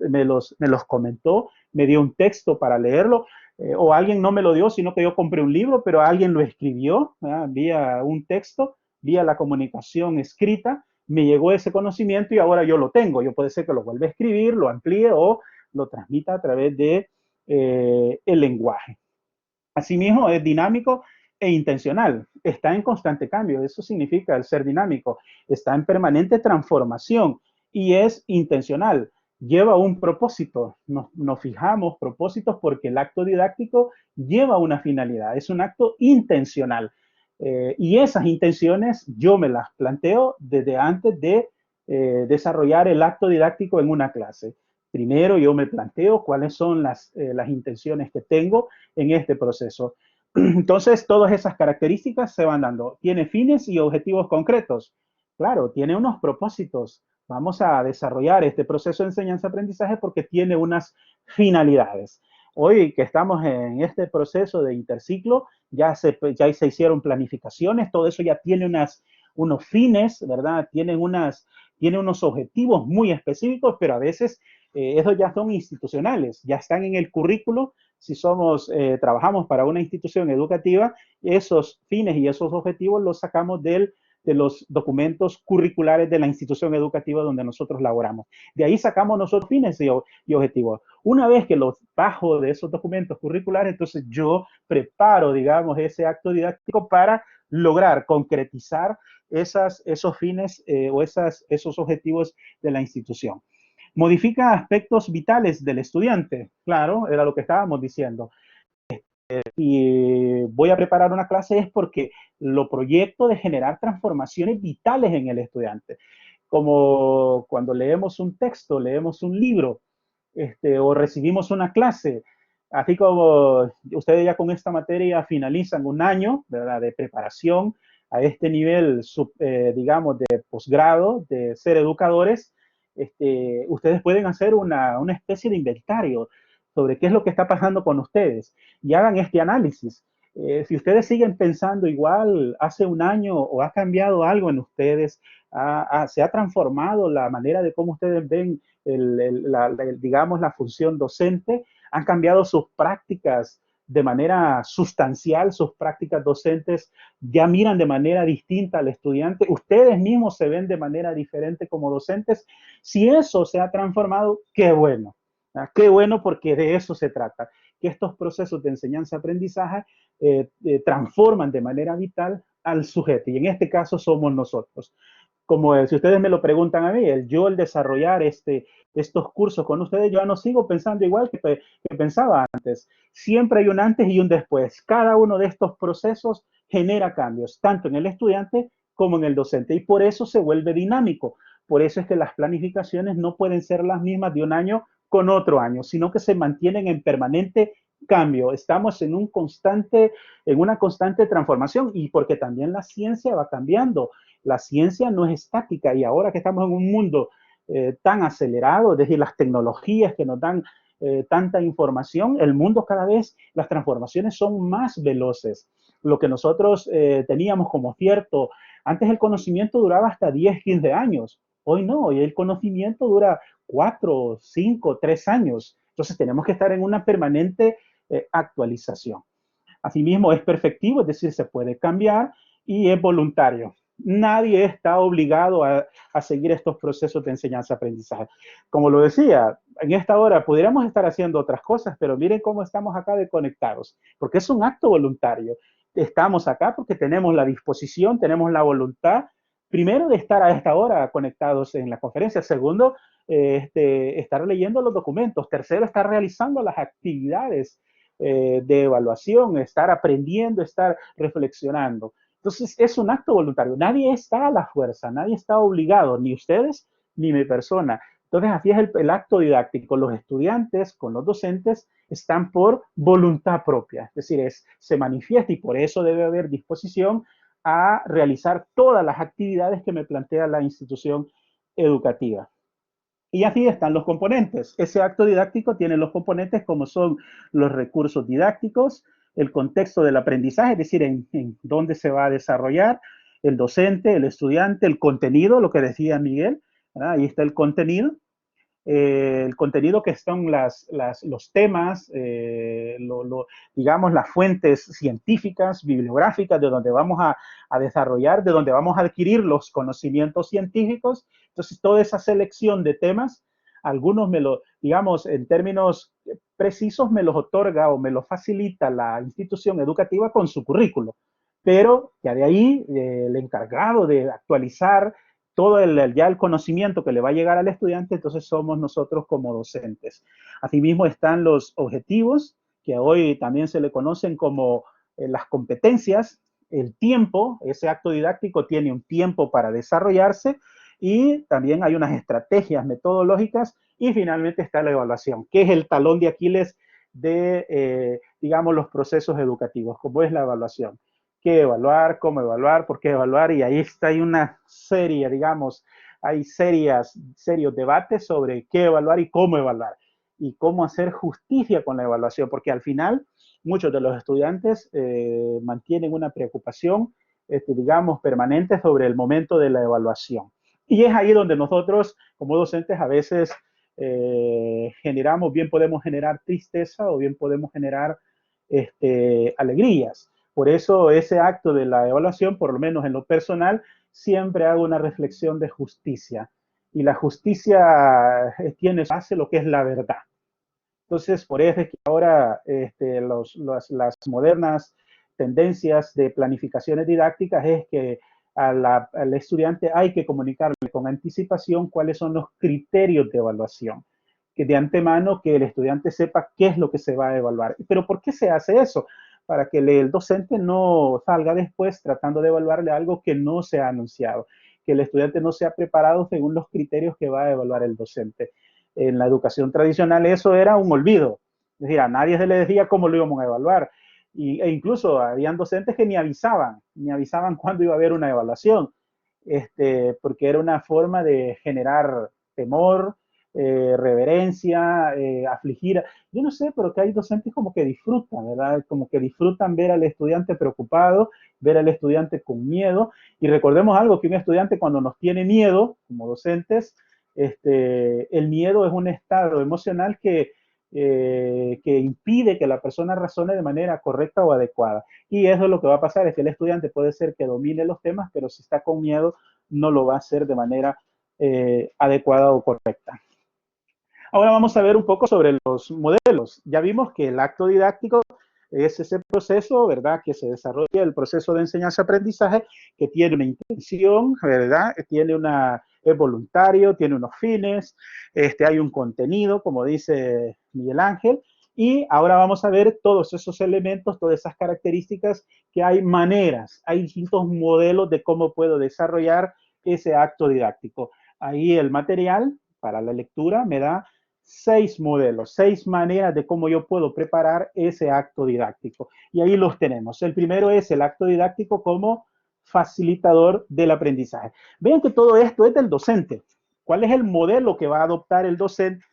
comentó, me dio un texto para leerlo, o alguien no me lo dio, sino que yo compré un libro, pero alguien lo escribió, vía un texto, vía la comunicación escrita, me llegó ese conocimiento y ahora yo lo tengo. Yo puede ser que lo vuelva a escribir, lo amplíe o lo transmita a través de el lenguaje. Asimismo, es dinámico e intencional. Está en constante cambio. Eso significa el ser dinámico. Está en permanente transformación y es intencional. Lleva un propósito. Nos fijamos propósitos porque el acto didáctico lleva una finalidad. Es un acto intencional. Y esas intenciones yo me las planteo desde antes de desarrollar el acto didáctico en una clase. Primero yo me planteo cuáles son las intenciones que tengo en este proceso. Entonces, todas esas características se van dando. Tiene fines y objetivos concretos. Claro, tiene unos propósitos. Vamos a desarrollar este proceso de enseñanza-aprendizaje porque tiene unas finalidades. Hoy que estamos en este proceso de interciclo, ya se hicieron planificaciones, todo eso ya tiene unos fines, ¿verdad? Tiene unos objetivos muy específicos, pero a veces esos ya son institucionales, ya están en el currículo. Si trabajamos para una institución educativa, esos fines y esos objetivos los sacamos de los documentos curriculares de la institución educativa donde nosotros laboramos. De ahí sacamos nosotros fines y objetivos. Una vez que los bajo de esos documentos curriculares, entonces yo preparo, digamos, ese acto didáctico para lograr concretizar esos fines o esos objetivos de la institución. Modifica aspectos vitales del estudiante. Claro, era lo que estábamos diciendo. Y voy a preparar una clase es porque lo proyecto de generar transformaciones vitales en el estudiante. Como cuando leemos un texto, leemos un libro, o recibimos una clase, así como ustedes ya con esta materia finalizan un año, ¿verdad?, de preparación a este nivel, digamos, de posgrado, de ser educadores. Ustedes pueden hacer una especie de inventario sobre qué es lo que está pasando con ustedes y hagan este análisis. Si ustedes siguen pensando igual hace un año o ha cambiado algo en ustedes, se ha transformado la manera de cómo ustedes ven digamos, la función docente, han cambiado sus prácticas de manera sustancial, sus prácticas docentes ya miran de manera distinta al estudiante, ustedes mismos se ven de manera diferente como docentes. Si eso se ha transformado, qué bueno. Qué bueno, porque de eso se trata, que estos procesos de enseñanza-aprendizaje transforman de manera vital al sujeto, y en este caso somos nosotros. Como si ustedes me lo preguntan a mí, el desarrollar estos cursos con ustedes, yo no sigo pensando igual que pensaba antes. Siempre hay un antes y un después. Cada uno de estos procesos genera cambios, tanto en el estudiante como en el docente, y por eso se vuelve dinámico. Por eso es que las planificaciones no pueden ser las mismas de un año con otro año, sino que se mantienen en permanente cambio. Estamos en una constante transformación, y porque también la ciencia va cambiando. La ciencia no es estática, y ahora que estamos en un mundo tan acelerado, desde las tecnologías que nos dan tanta información, el mundo cada vez, las transformaciones son más veloces. Lo que nosotros teníamos como cierto, antes el conocimiento duraba hasta 10, 15 años. Hoy no, hoy el conocimiento dura 4, 5, 3 años. Entonces tenemos que estar en una permanente actualización. Asimismo, es perfectivo, es decir, se puede cambiar, y es voluntario. Nadie está obligado a seguir estos procesos de enseñanza-aprendizaje. Como lo decía, en esta hora pudiéramos estar haciendo otras cosas, pero miren cómo estamos acá de conectados, porque es un acto voluntario. Estamos acá porque tenemos la disposición, tenemos la voluntad, primero, de estar a esta hora conectados en la conferencia. Segundo, estar leyendo los documentos. Tercero, estar realizando las actividades de evaluación, estar aprendiendo, estar reflexionando. Entonces, es un acto voluntario. Nadie está a la fuerza, nadie está obligado, ni ustedes ni mi persona. Entonces, así es el acto didáctico. Los estudiantes con los docentes están por voluntad propia, es decir, se manifiesta, y por eso debe haber disposición a realizar todas las actividades que me plantea la institución educativa. Y así están los componentes. Ese acto didáctico tiene los componentes como son los recursos didácticos, el contexto del aprendizaje, es decir, en dónde se va a desarrollar, el docente, el estudiante, el contenido, lo que decía Miguel, ¿verdad? Ahí está el contenido que son los temas, digamos, las fuentes científicas, bibliográficas, de donde vamos a desarrollar, de donde vamos a adquirir los conocimientos científicos. Entonces, toda esa selección de temas, algunos digamos, en términos precisos, me los otorga o me los facilita la institución educativa con su currículo. Pero ya de ahí, el encargado de actualizar todo ya el conocimiento que le va a llegar al estudiante, entonces somos nosotros como docentes. Asimismo están los objetivos, que hoy también se le conocen como las competencias, el tiempo. Ese acto didáctico tiene un tiempo para desarrollarse, y también hay unas estrategias metodológicas, y finalmente está la evaluación, que es el talón de Aquiles de, digamos, los procesos educativos, como es la evaluación. ¿Qué evaluar? ¿Cómo evaluar? ¿Por qué evaluar? Y ahí está, hay una serie, digamos, hay serios debates sobre qué evaluar y cómo evaluar. Y cómo hacer justicia con la evaluación, porque al final muchos de los estudiantes mantienen una preocupación, digamos, permanente sobre el momento de la evaluación. Y es ahí donde nosotros, como docentes, a veces generamos, bien podemos generar tristeza o bien podemos generar alegrías. Por eso ese acto de la evaluación, por lo menos en lo personal, siempre hago una reflexión de justicia. Y la justicia tiene base lo que es la verdad. Entonces, por eso es que ahora las modernas tendencias de planificaciones didácticas es que al estudiante hay que comunicarle con anticipación cuáles son los criterios de evaluación, que de antemano que el estudiante sepa qué es lo que se va a evaluar. Pero ¿por qué se hace eso? Para que el docente no salga después tratando de evaluarle algo que no se ha anunciado, que el estudiante no se ha preparado según los criterios que va a evaluar el docente. En la educación tradicional eso era un olvido. Es decir, a nadie se le decía cómo lo íbamos a evaluar. E incluso habían docentes que ni avisaban cuándo iba a haber una evaluación, porque era una forma de generar temor, reverencia, afligir. Yo no sé, pero que hay docentes como que disfrutan, ¿verdad? Como que disfrutan ver al estudiante preocupado, ver al estudiante con miedo. Y recordemos algo, que un estudiante cuando nos tiene miedo, como docentes, el miedo es un estado emocional que impide que la persona razone de manera correcta o adecuada. Y eso es lo que va a pasar, es que el estudiante puede ser que domine los temas, pero si está con miedo, no lo va a hacer de manera adecuada o correcta. Ahora vamos a ver un poco sobre los modelos. Ya vimos que el acto didáctico es ese proceso, ¿verdad?, que se desarrolla, el proceso de enseñanza-aprendizaje, que tiene una intención, ¿verdad?, es voluntario, tiene unos fines, hay un contenido, como dice Miguel Ángel, y ahora vamos a ver todos esos elementos, todas esas características, que hay maneras, hay distintos modelos de cómo puedo desarrollar ese acto didáctico. Ahí el material para la lectura me da 6 modelos, 6 maneras de cómo yo puedo preparar ese acto didáctico. Y ahí los tenemos. El primero es el acto didáctico como facilitador del aprendizaje. Vean que todo esto es del docente. ¿Cuál es el modelo que va a adoptar el docente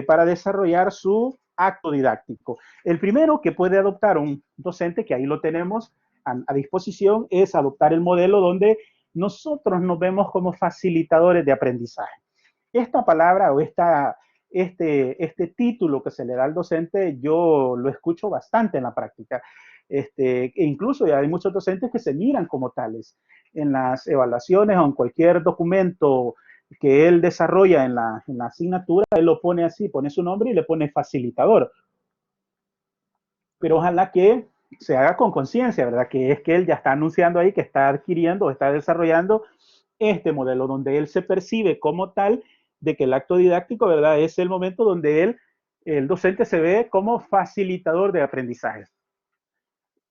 para desarrollar su acto didáctico? El primero que puede adoptar un docente, que ahí lo tenemos a disposición, es adoptar el modelo donde nosotros nos vemos como facilitadores de aprendizaje. Esta palabra o este título que se le da al docente, yo lo escucho bastante en la práctica. E incluso ya hay muchos docentes que se miran como tales. En las evaluaciones o en cualquier documento que él desarrolla en la asignatura, él lo pone así, pone su nombre y le pone facilitador. Pero ojalá que se haga con conciencia, ¿verdad? Que es que él ya está anunciando ahí que está adquiriendo, está desarrollando este modelo donde él se percibe como tal de que el acto didáctico, ¿verdad?, es el momento donde el docente se ve como facilitador de aprendizaje.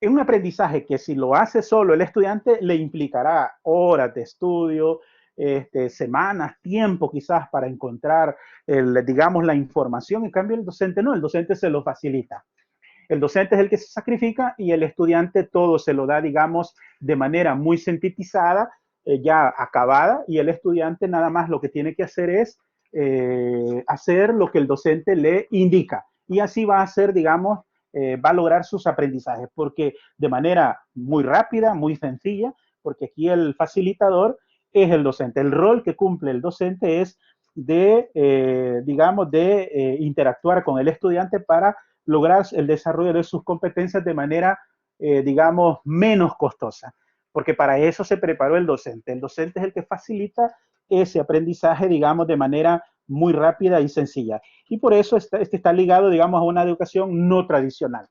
Es un aprendizaje que si lo hace solo el estudiante le implicará horas de estudio, semanas, tiempo quizás para encontrar, digamos, la información. En cambio, el docente no, el docente se lo facilita. El docente es el que se sacrifica y el estudiante todo se lo da, digamos, de manera muy sintetizada, ya acabada, y el estudiante nada más lo que tiene que hacer es hacer lo que el docente le indica. Y así va a hacer, digamos, va a lograr sus aprendizajes, porque de manera muy rápida, muy sencilla, porque aquí el facilitador es el docente. El rol que cumple el docente es de, digamos, de interactuar con el estudiante para lograr el desarrollo de sus competencias de manera, digamos, menos costosa, porque para eso se preparó el docente. El docente es el que facilita ese aprendizaje, digamos, de manera muy rápida y sencilla. Y por eso está ligado, digamos, a una educación no tradicional.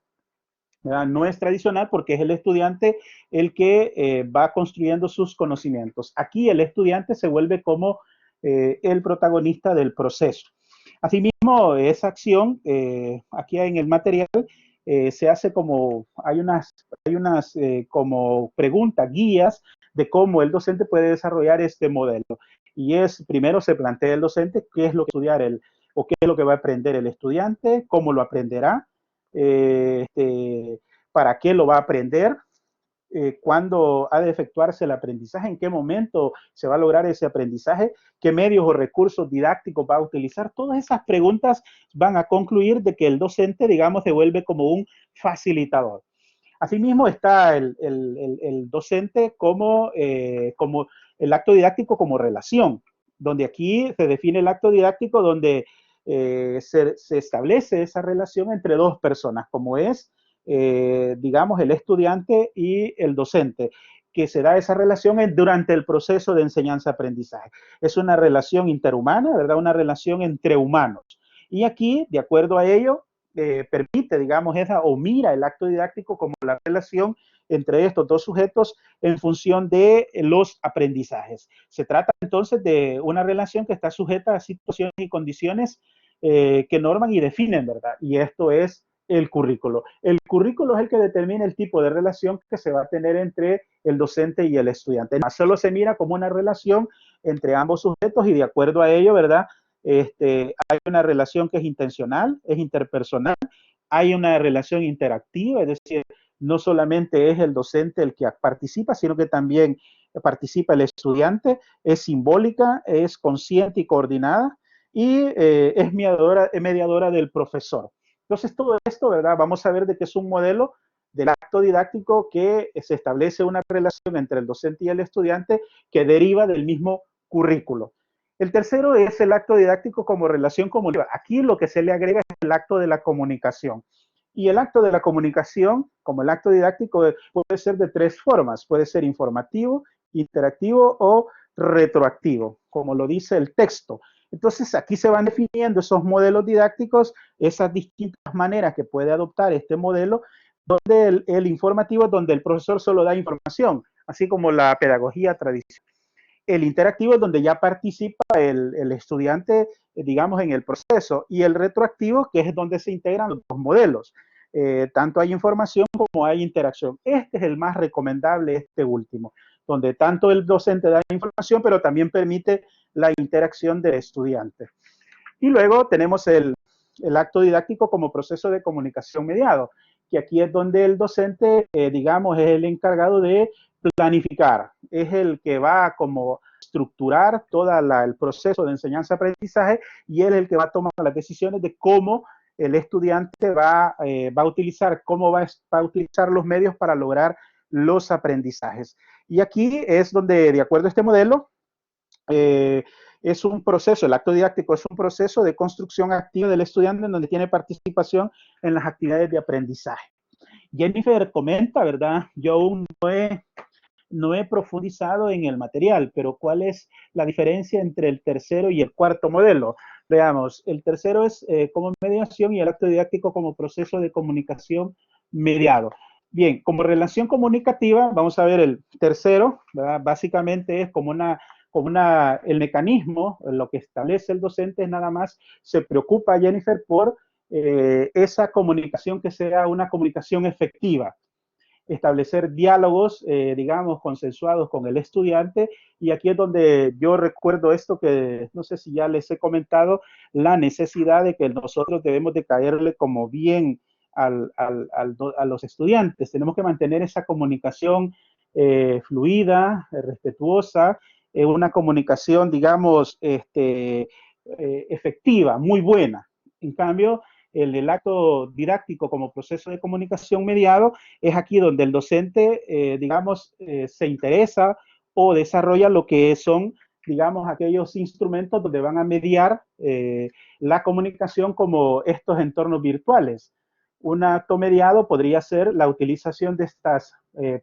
¿Verdad? No es tradicional porque es el estudiante el que va construyendo sus conocimientos. Aquí el estudiante se vuelve como el protagonista del proceso. Asimismo, esa acción, aquí en el material, se hace como, hay unas como preguntas, guías de cómo el docente puede desarrollar este modelo. Y primero se plantea el docente qué es lo que estudiar o qué es lo que va a aprender el estudiante, cómo lo aprenderá, para qué lo va a aprender, cuándo ha de efectuarse el aprendizaje, en qué momento se va a lograr ese aprendizaje, qué medios o recursos didácticos va a utilizar. Todas esas preguntas van a concluir de que el docente, digamos, se vuelve como un facilitador. Asimismo está el docente como el acto didáctico como relación, donde aquí se define el acto didáctico donde se establece esa relación entre dos personas, como es, digamos, el estudiante y el docente, que se da esa relación durante el proceso de enseñanza-aprendizaje. Es una relación interhumana, ¿verdad? Una relación entre humanos. Y aquí, de acuerdo a ello, permite, digamos, o mira el acto didáctico como la relación entre estos dos sujetos en función de los aprendizajes. Se trata entonces de una relación que está sujeta a situaciones y condiciones que norman y definen, ¿verdad? Y esto es el currículo. El currículo es el que determina el tipo de relación que se va a tener entre el docente y el estudiante. No solo se mira como una relación entre ambos sujetos y de acuerdo a ello, ¿verdad? Hay una relación que es intencional, es interpersonal, hay una relación interactiva, es decir, no solamente es el docente el que participa, sino que también participa el estudiante, es simbólica, es consciente y coordinada y es mediadora del profesor. Entonces, todo esto, ¿verdad? Vamos a ver de que es un modelo del acto didáctico que se establece una relación entre el docente y el estudiante que deriva del mismo currículo. El tercero es el acto didáctico como relación comunicativa. Aquí lo que se le agrega es el acto de la comunicación. Y el acto de la comunicación, como el acto didáctico, puede ser de tres formas. Puede ser informativo, interactivo o retroactivo, como lo dice el texto. Entonces, aquí se van definiendo esos modelos didácticos, esas distintas maneras que puede adoptar este modelo, donde el informativo es donde el profesor solo da información, así como la pedagogía tradicional. El interactivo es donde ya participa el estudiante, digamos, en el proceso, y el retroactivo, que es donde se integran los dos modelos. Tanto hay información como hay interacción. Este es el más recomendable, este último, donde tanto el docente da información, pero también permite la interacción del estudiante. Y luego tenemos el acto didáctico como proceso de comunicación mediado, que aquí es donde el docente, digamos, es el encargado de planificar, es el que va a como estructurar todo el proceso de enseñanza-aprendizaje y él es el que va a tomar las decisiones de cómo el estudiante va a utilizar, cómo va a utilizar los medios para lograr los aprendizajes. Y aquí es donde, de acuerdo a este modelo, es un proceso, el acto didáctico es un proceso de construcción activa del estudiante en donde tiene participación en las actividades de aprendizaje. Jennifer comenta, ¿verdad? Yo aún no he profundizado en el material, pero ¿cuál es la diferencia entre el tercero y el cuarto modelo? Veamos, el tercero es como mediación y el acto didáctico como proceso de comunicación mediado. Bien, como relación comunicativa, vamos a ver el tercero, ¿verdad? Básicamente es como el mecanismo, lo que establece el docente es nada más, se preocupa Jennifer por esa comunicación que sea una comunicación efectiva, establecer diálogos, digamos, consensuados con el estudiante. Y aquí es donde yo recuerdo esto que no sé si ya les he comentado, la necesidad de que nosotros debemos de caerle como bien a los estudiantes. Tenemos que mantener esa comunicación fluida, respetuosa, una comunicación, digamos, efectiva, muy buena. En cambio, el acto didáctico como proceso de comunicación mediado es aquí donde el docente, digamos, se interesa o desarrolla lo que son, digamos, aquellos instrumentos donde van a mediar la comunicación como estos entornos virtuales. Un acto mediado podría ser la utilización de estas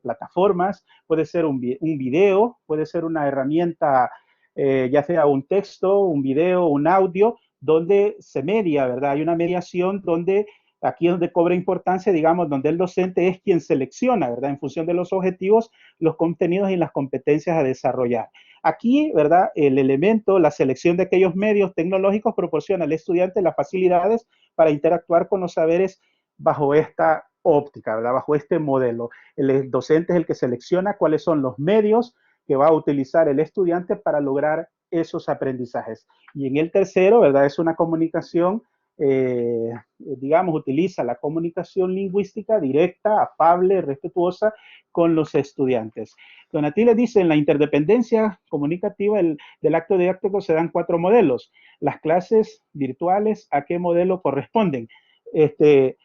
plataformas, puede ser un video, puede ser una herramienta, ya sea un texto, un video, un audio, donde se media, ¿verdad? Hay una mediación donde aquí es donde cobra importancia, digamos, donde el docente es quien selecciona, ¿verdad? En función de los objetivos, los contenidos y las competencias a desarrollar. Aquí, ¿verdad? El elemento, la selección de aquellos medios tecnológicos proporciona al estudiante las facilidades para interactuar con los saberes bajo esta óptica, ¿verdad? Bajo este modelo. El docente es el que selecciona cuáles son los medios que va a utilizar el estudiante para lograr esos aprendizajes. Y en el tercero, ¿verdad? Es una comunicación digamos, utiliza la comunicación lingüística directa, afable, respetuosa con los estudiantes. Donatilla dice, en la interdependencia comunicativa del acto didáctico se dan 4 modelos. Las clases virtuales, ¿a qué modelo corresponden?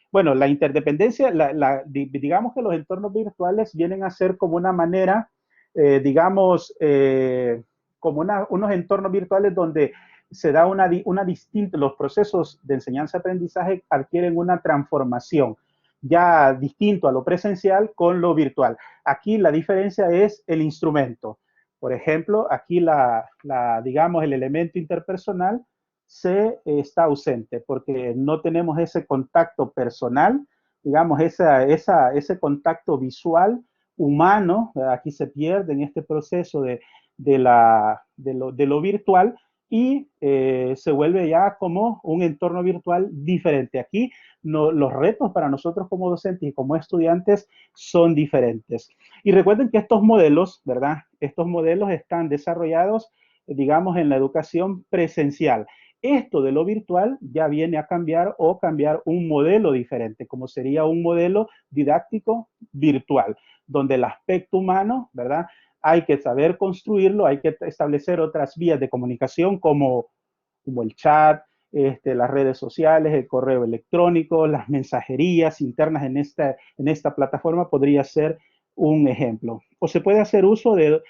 Bueno, la interdependencia, digamos que los entornos virtuales vienen a ser como una manera, digamos, como unos entornos virtuales donde se da una distinta, los procesos de enseñanza-aprendizaje adquieren una transformación ya distinto a lo presencial con lo virtual. Aquí la diferencia es el instrumento. Por ejemplo, aquí digamos, el elemento interpersonal está ausente porque no tenemos ese contacto personal, digamos, ese contacto visual humano, aquí se pierde en este proceso de lo virtual y se vuelve ya como un entorno virtual diferente. Aquí los retos para nosotros como docentes y como estudiantes son diferentes. Y recuerden que estos modelos, ¿verdad? Estos modelos están desarrollados, digamos, en la educación presencial. Esto de lo virtual ya viene a cambiar o cambiar un modelo diferente, como sería un modelo didáctico virtual, donde el aspecto humano, ¿verdad? Hay que saber construirlo, hay que establecer otras vías de comunicación como el chat, las redes sociales, el correo electrónico, las mensajerías internas en esta plataforma podría ser un ejemplo. O se puede hacer uso de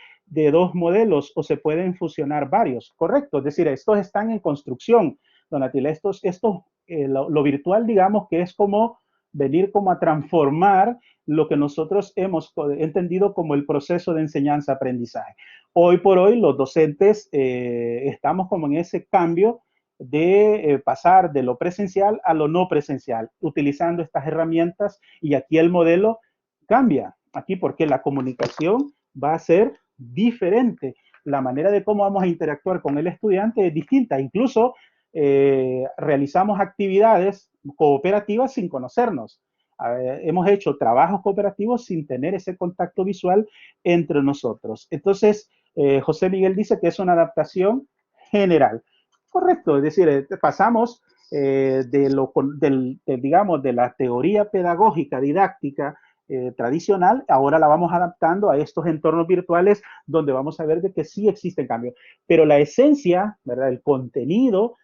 2 modelos o se pueden fusionar varios, correcto. Es decir, estos están en construcción, Donatilla. Lo virtual, digamos que es como venir como a transformar lo que nosotros hemos entendido como el proceso de enseñanza-aprendizaje. Hoy por hoy los docentes estamos como en ese cambio de pasar de lo presencial a lo no presencial, utilizando estas herramientas y aquí el modelo cambia, aquí porque la comunicación va a ser diferente, la manera de cómo vamos a interactuar con el estudiante es distinta, incluso realizamos actividades cooperativas sin conocernos. Hemos hecho trabajos cooperativos sin tener ese contacto visual entre nosotros. Entonces, José Miguel dice que es una adaptación general. Correcto, es decir, pasamos digamos, de la teoría pedagógica, didáctica, tradicional, ahora la vamos adaptando a estos entornos virtuales donde vamos a ver de que sí existen cambios. Pero la esencia, ¿verdad? El contenido,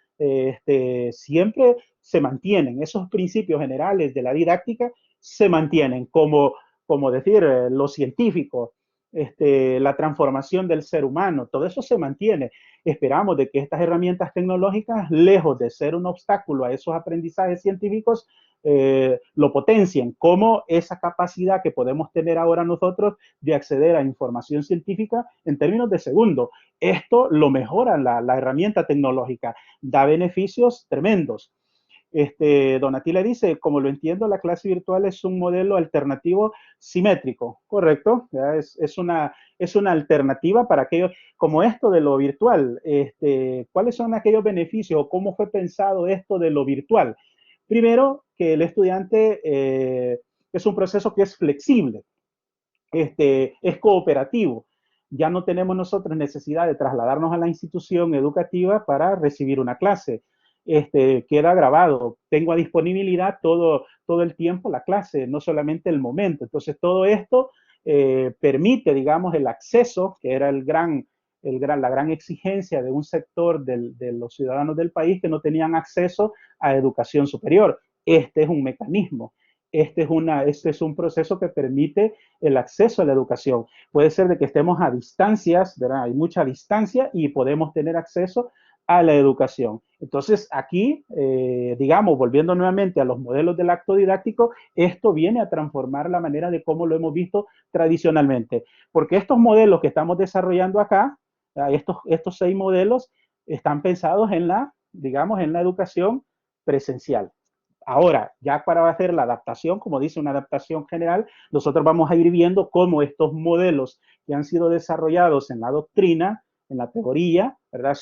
siempre se mantienen. Esos principios generales de la didáctica se mantienen, como decir, lo científico, la transformación del ser humano, todo eso se mantiene. Esperamos de que estas herramientas tecnológicas, lejos de ser un obstáculo a esos aprendizajes científicos, lo potencien, como esa capacidad que podemos tener ahora nosotros de acceder a información científica en términos de segundo. Esto lo mejora la herramienta tecnológica, da beneficios tremendos. Donatilla dice, como lo entiendo, la clase virtual es un modelo alternativo simétrico, ¿correcto? Es una alternativa para aquellos, como esto de lo virtual, ¿cuáles son aquellos beneficios o cómo fue pensado esto de lo virtual? Primero, que el estudiante es un proceso que es flexible, es cooperativo. Ya no tenemos nosotros necesidad de trasladarnos a la institución educativa para recibir una clase. Queda grabado, tengo a disponibilidad todo el tiempo la clase, no solamente el momento. Entonces, todo esto permite, digamos, el acceso, que era la gran exigencia de un sector de los ciudadanos del país que no tenían acceso a educación superior. Este es un mecanismo. Este es un proceso que permite el acceso a la educación. Puede ser de que estemos a distancias, ¿verdad? Hay mucha distancia y podemos tener acceso a la educación. Entonces, aquí, digamos, volviendo nuevamente a los modelos del acto didáctico, esto viene a transformar la manera de cómo lo hemos visto tradicionalmente. Porque estos modelos que estamos desarrollando acá, estos 6 modelos, están pensados digamos, en la educación presencial. Ahora, ya para hacer la adaptación, como dice una adaptación general, nosotros vamos a ir viendo cómo estos modelos que han sido desarrollados en la doctrina, en la teoría, ¿verdad?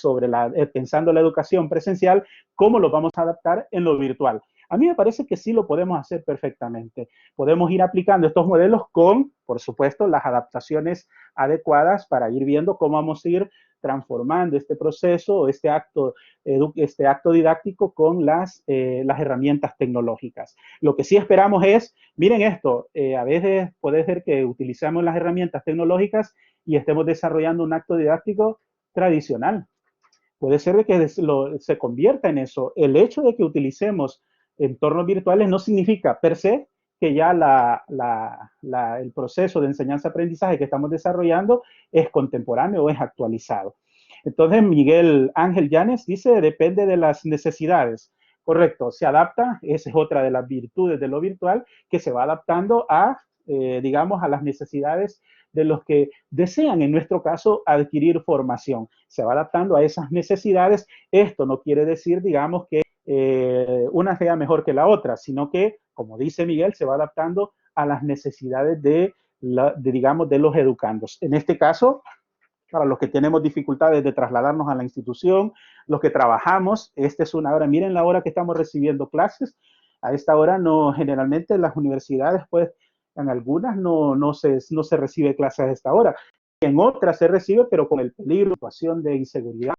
Pensando la educación presencial, cómo los vamos a adaptar en lo virtual. A mí me parece que sí lo podemos hacer perfectamente. Podemos ir aplicando estos modelos con, por supuesto, las adaptaciones adecuadas para ir viendo cómo vamos a ir transformando este proceso, este acto didáctico con las herramientas tecnológicas. Lo que sí esperamos es, miren esto, a veces puede ser que utilicemos las herramientas tecnológicas y estemos desarrollando un acto didáctico tradicional. Puede ser de que se convierta en eso. El hecho de que utilicemos entornos virtuales no significa per se que ya el proceso de enseñanza-aprendizaje que estamos desarrollando es contemporáneo o es actualizado. Entonces, Miguel Ángel Llanes dice, depende de las necesidades. Correcto, se adapta, esa es otra de las virtudes de lo virtual, que se va adaptando digamos, a las necesidades de los que desean, en nuestro caso, adquirir formación. Se va adaptando a esas necesidades. Esto no quiere decir, digamos, que una sea mejor que la otra, sino que, como dice Miguel, se va adaptando a las necesidades digamos, de los educandos. En este caso, para los que tenemos dificultades de trasladarnos a la institución, los que trabajamos, esta es una hora, miren la hora que estamos recibiendo clases, a esta hora no, generalmente en las universidades, pues, en algunas no se recibe clases a esta hora, en otras se recibe, pero con el peligro, situación de inseguridad,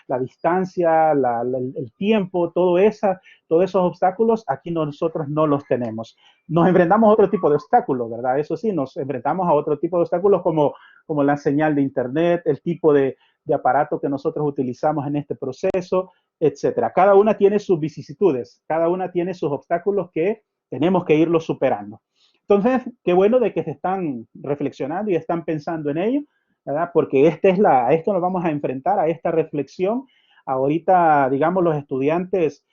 la distancia, el tiempo, todos esos obstáculos, aquí nosotros no los tenemos. Nos enfrentamos a otro tipo de obstáculos, ¿verdad? Eso sí, nos enfrentamos a otro tipo de obstáculos como la señal de internet, el tipo de aparato que nosotros utilizamos en este proceso, etcétera. Cada una tiene sus vicisitudes, cada una tiene sus obstáculos que tenemos que irlos superando. Entonces, qué bueno de que se están reflexionando y están pensando en ello, ¿verdad? Porque a esto nos vamos a enfrentar, a esta reflexión. Ahorita, digamos, los estudiantes,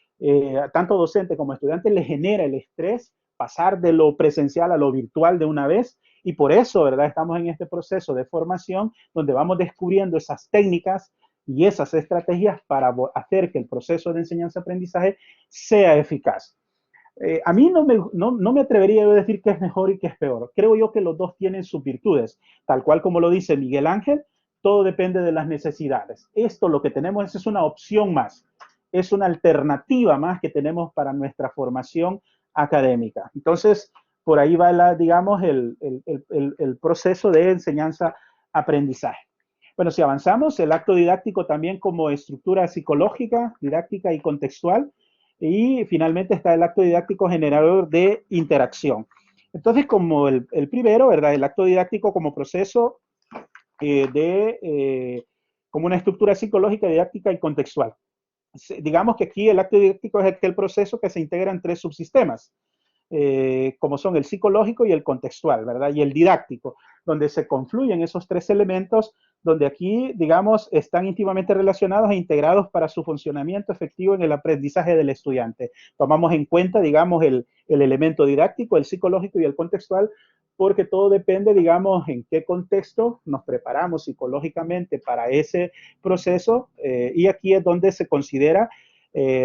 tanto docentes como estudiantes, les genera el estrés pasar de lo presencial a lo virtual de una vez. Y por eso, ¿verdad? Estamos en este proceso de formación donde vamos descubriendo esas técnicas y esas estrategias para hacer que el proceso de enseñanza-aprendizaje sea eficaz. A mí no me atrevería a decir que es mejor y que es peor. Creo yo que los dos tienen sus virtudes. Tal cual como lo dice Miguel Ángel, todo depende de las necesidades. Esto lo que tenemos es una opción más, es una alternativa más que tenemos para nuestra formación académica. Entonces, por ahí va, digamos, el proceso de enseñanza-aprendizaje. Bueno, si avanzamos, el acto didáctico también como estructura psicológica, didáctica y contextual. Y finalmente está el acto didáctico generador de interacción. Entonces, como el primero, ¿verdad? El acto didáctico como proceso como una estructura psicológica, didáctica y contextual. Digamos que aquí el acto didáctico es aquel proceso que se integra en tres subsistemas. Como son el psicológico y el contextual, ¿verdad? Y el didáctico, donde se confluyen esos tres elementos, donde aquí, digamos, están íntimamente relacionados e integrados para su funcionamiento efectivo en el aprendizaje del estudiante. Tomamos en cuenta, digamos, el elemento didáctico, el psicológico y el contextual, porque todo depende, digamos, en qué contexto nos preparamos psicológicamente para ese proceso, y aquí es donde se considera,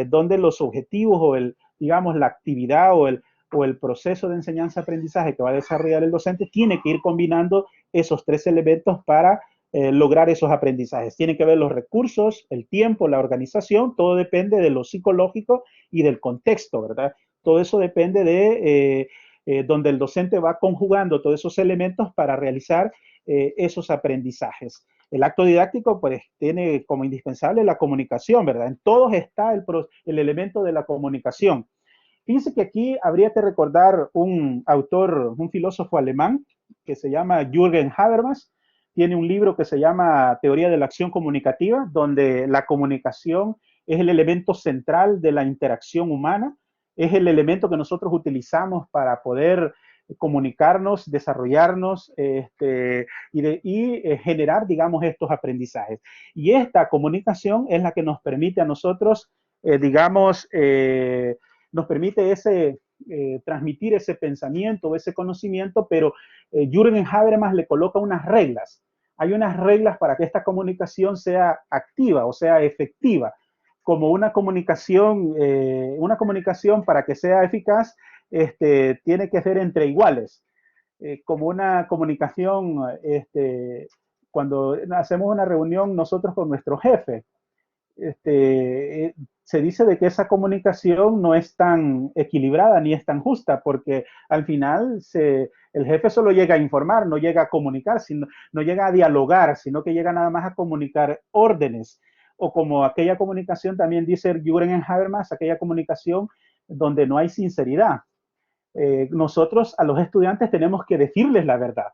donde los objetivos digamos, la actividad o el proceso de enseñanza-aprendizaje que va a desarrollar el docente tiene que ir combinando esos tres elementos para lograr esos aprendizajes. Tiene que ver los recursos, el tiempo, la organización, todo depende de lo psicológico y del contexto, ¿verdad? Todo eso depende de donde el docente va conjugando todos esos elementos para realizar esos aprendizajes. El acto didáctico, pues, tiene como indispensable la comunicación, ¿verdad? En todos está el elemento de la comunicación. Fíjense que aquí habría que recordar un autor, un filósofo alemán que se llama Jürgen Habermas. Tiene un libro que se llama Teoría de la Acción Comunicativa, donde la comunicación es el elemento central de la interacción humana, es el elemento que nosotros utilizamos para poder comunicarnos, desarrollarnos y generar, digamos, estos aprendizajes. Y esta comunicación es la que nos permite a nosotros, digamos, nos permite transmitir ese pensamiento, ese conocimiento, pero Jürgen Habermas le coloca unas reglas. Hay unas reglas para que esta comunicación sea activa o sea efectiva. Como una comunicación para que sea eficaz, tiene que ser entre iguales. Como una comunicación, cuando hacemos una reunión nosotros con nuestro jefe, se dice de que esa comunicación no es tan equilibrada ni es tan justa, porque al final el jefe solo llega a informar, no llega a comunicar, no llega a dialogar, sino que llega nada más a comunicar órdenes. O como aquella comunicación, también dice Jürgen Habermas, aquella comunicación donde no hay sinceridad. Nosotros a los estudiantes tenemos que decirles la verdad.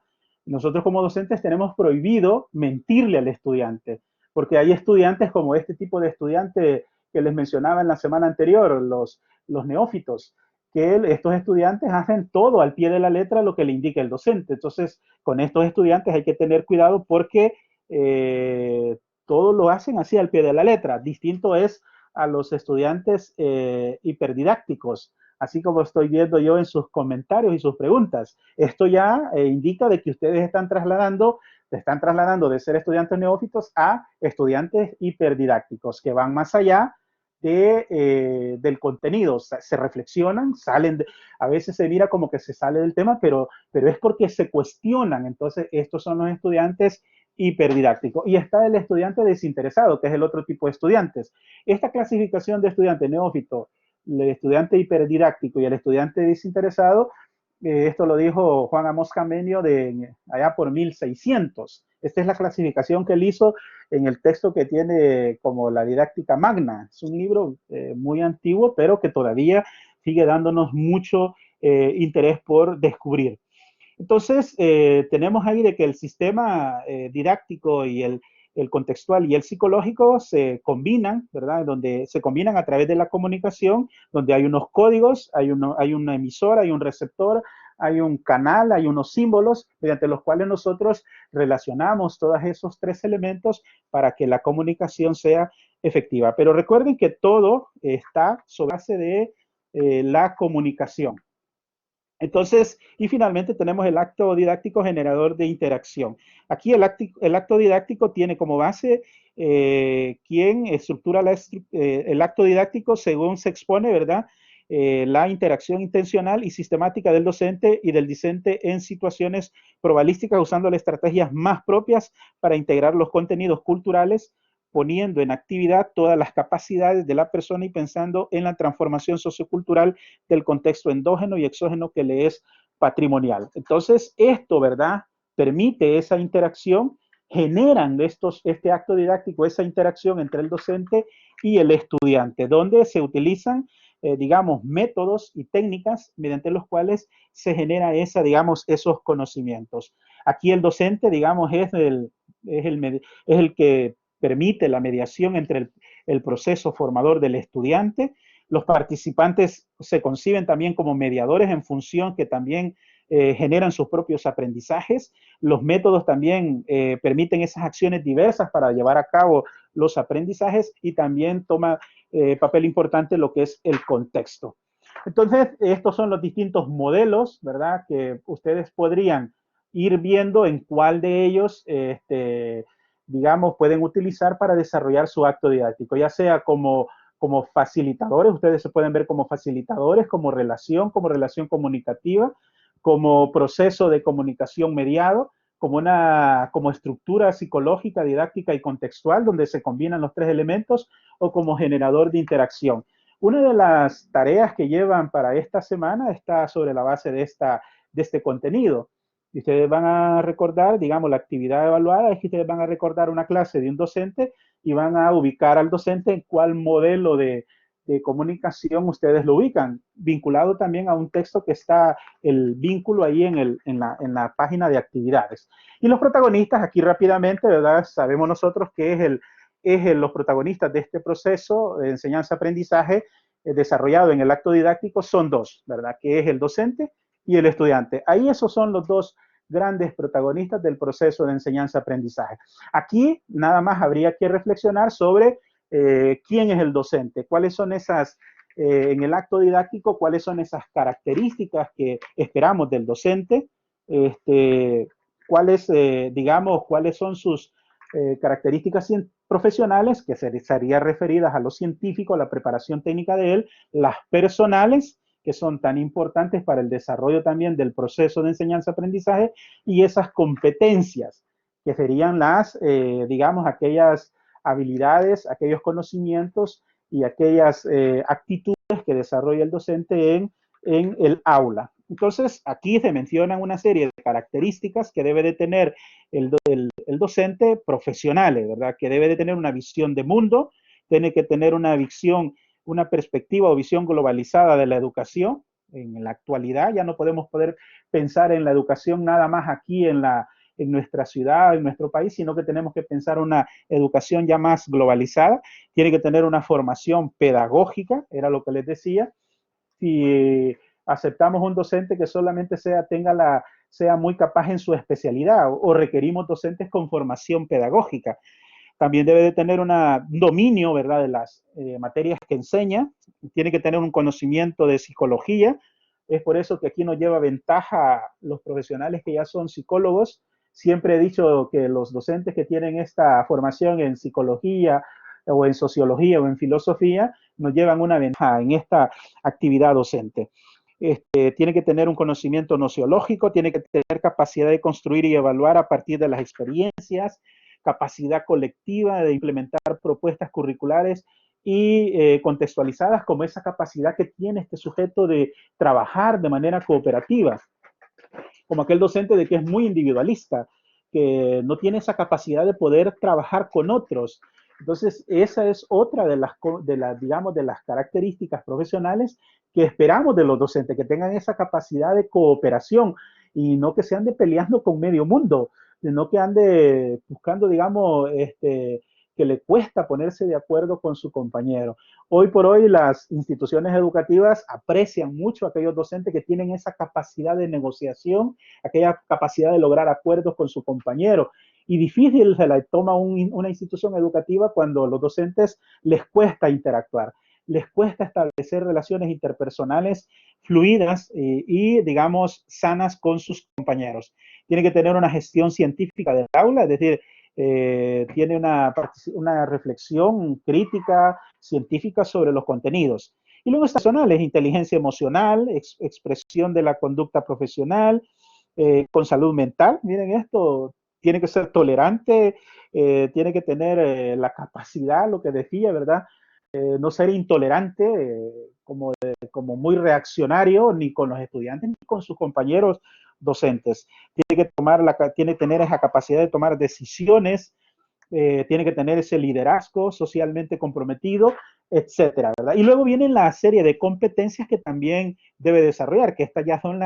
Nosotros como docentes tenemos prohibido mentirle al estudiante, porque hay estudiantes como este tipo de estudiante que les mencionaba en la semana anterior, los neófitos, que estos estudiantes hacen todo al pie de la letra lo que le indica el docente. Entonces, con estos estudiantes hay que tener cuidado porque todo lo hacen así al pie de la letra. Distinto es a los estudiantes hiperdidácticos, así como estoy viendo yo en sus comentarios y sus preguntas. Esto ya indica de que ustedes están trasladando de ser estudiantes neófitos a estudiantes hiperdidácticos, que van más allá del contenido, o sea, se reflexionan, a veces se mira como que se sale del tema, pero es porque se cuestionan. Entonces, estos son los estudiantes hiperdidácticos. Y está el estudiante desinteresado, que es el otro tipo de estudiantes. Esta clasificación de estudiante neófito, el estudiante hiperdidáctico y el estudiante desinteresado, esto lo dijo Juan Amos Camenio allá por 1600. Esta es la clasificación que él hizo en el texto que tiene como la didáctica magna. Es un libro muy antiguo, pero que todavía sigue dándonos mucho interés por descubrir. Entonces, tenemos ahí de que el sistema didáctico y el contextual y el psicológico se combinan, ¿verdad? Donde se combinan a través de la comunicación, donde hay unos códigos, hay una emisora, hay un receptor, hay un canal, hay unos símbolos mediante los cuales nosotros relacionamos todos esos tres elementos para que la comunicación sea efectiva. Pero recuerden que todo está sobre base de la comunicación. Entonces, y finalmente tenemos el acto didáctico generador de interacción. Aquí el acto didáctico tiene como base quién estructura el acto didáctico según se expone, ¿verdad? La interacción intencional y sistemática del docente y del discente en situaciones probabilísticas usando las estrategias más propias para integrar los contenidos culturales, poniendo en actividad todas las capacidades de la persona y pensando en la transformación sociocultural del contexto endógeno y exógeno que le es patrimonial. Entonces, esto, ¿verdad? Permite esa interacción, generan este acto didáctico, esa interacción entre el docente y el estudiante, donde se utilizan, digamos, métodos y técnicas mediante los cuales se genera esos conocimientos. Aquí el docente, digamos, es el que permite la mediación entre el proceso formador del estudiante. Los participantes se conciben también como mediadores en función que también generan sus propios aprendizajes. Los métodos también permiten esas acciones diversas para llevar a cabo los aprendizajes y también toma papel importante lo que es el contexto. Entonces, estos son los distintos modelos, ¿verdad? Que ustedes podrían ir viendo en cuál de ellos digamos, pueden utilizar para desarrollar su acto didáctico, ya sea como facilitadores, ustedes se pueden ver como facilitadores, como relación comunicativa, como proceso de comunicación mediado, como estructura psicológica, didáctica y contextual, donde se combinan los tres elementos, o como generador de interacción. Una de las tareas que llevan para esta semana está sobre la base de este contenido. Y ustedes van a recordar, digamos, la actividad evaluada es que ustedes van a recordar una clase de un docente y van a ubicar al docente en cuál modelo de comunicación ustedes lo ubican, vinculado también a un texto que está el vínculo ahí en la página de actividades. Y los protagonistas, aquí rápidamente, ¿verdad? Sabemos nosotros que los protagonistas de este proceso de enseñanza-aprendizaje desarrollado en el acto didáctico son dos, ¿verdad? Que es el docente y el estudiante. Ahí esos son los dos grandes protagonistas del proceso de enseñanza-aprendizaje. Aquí nada más habría que reflexionar sobre quién es el docente, cuáles son en el acto didáctico, cuáles son esas características que esperamos del docente, cuáles son sus características profesionales, que serían referidas a lo científico, a la preparación técnica de él, las personales, que son tan importantes para el desarrollo también del proceso de enseñanza-aprendizaje, y esas competencias, que serían digamos, habilidades, aquellos conocimientos y aquellas actitudes que desarrolla el docente en el aula. Entonces, aquí se mencionan una serie de características que debe de tener el docente profesionales, ¿verdad? Que debe de tener una visión de mundo, tiene que tener una visión, una perspectiva o visión globalizada de la educación. En la actualidad ya no podemos poder pensar en la educación nada más aquí en nuestra ciudad, en nuestro país, sino que tenemos que pensar una educación ya más globalizada. Tiene que tener una formación pedagógica, era lo que les decía. Si aceptamos un docente que solamente sea muy capaz en su especialidad o requerimos docentes con formación pedagógica. También debe de tener un dominio, ¿verdad?, de las materias que enseña. Tiene que tener un conocimiento de psicología. Es por eso que aquí nos lleva ventaja los profesionales que ya son psicólogos. Siempre he dicho que los docentes que tienen esta formación en psicología o en sociología o en filosofía nos llevan una ventaja en esta actividad docente. Tiene que tener un conocimiento nociológico, tiene que tener capacidad de construir y evaluar a partir de las experiencias, capacidad colectiva de implementar propuestas curriculares y contextualizadas, como esa capacidad que tiene este sujeto de trabajar de manera cooperativa, como aquel docente de que es muy individualista, que no tiene esa capacidad de poder trabajar con otros. Entonces, esa es otra digamos, de las características profesionales que esperamos de los docentes, que tengan esa capacidad de cooperación y no que se ande peleando con medio mundo, sino que ande buscando, digamos, que le cuesta ponerse de acuerdo con su compañero. Hoy por hoy las instituciones educativas aprecian mucho a aquellos docentes que tienen esa capacidad de negociación, aquella capacidad de lograr acuerdos con su compañero. Y difícil se la toma una institución educativa cuando a los docentes les cuesta interactuar, les cuesta establecer relaciones interpersonales fluidas y, digamos, sanas con sus compañeros. Tiene que tener una gestión científica del aula, es decir, tiene una reflexión crítica, científica sobre los contenidos. Y luego está personales, inteligencia emocional, expresión de la conducta profesional, con salud mental. Miren esto, tiene que ser tolerante, tiene que tener la capacidad, lo que decía, ¿verdad? No ser intolerante, como muy reaccionario, ni con los estudiantes, ni con sus compañeros docentes. Tiene que tener esa capacidad de tomar decisiones, tiene que tener ese liderazgo socialmente comprometido, etcétera, ¿verdad? Y luego viene la serie de competencias que también debe desarrollar, que estas ya son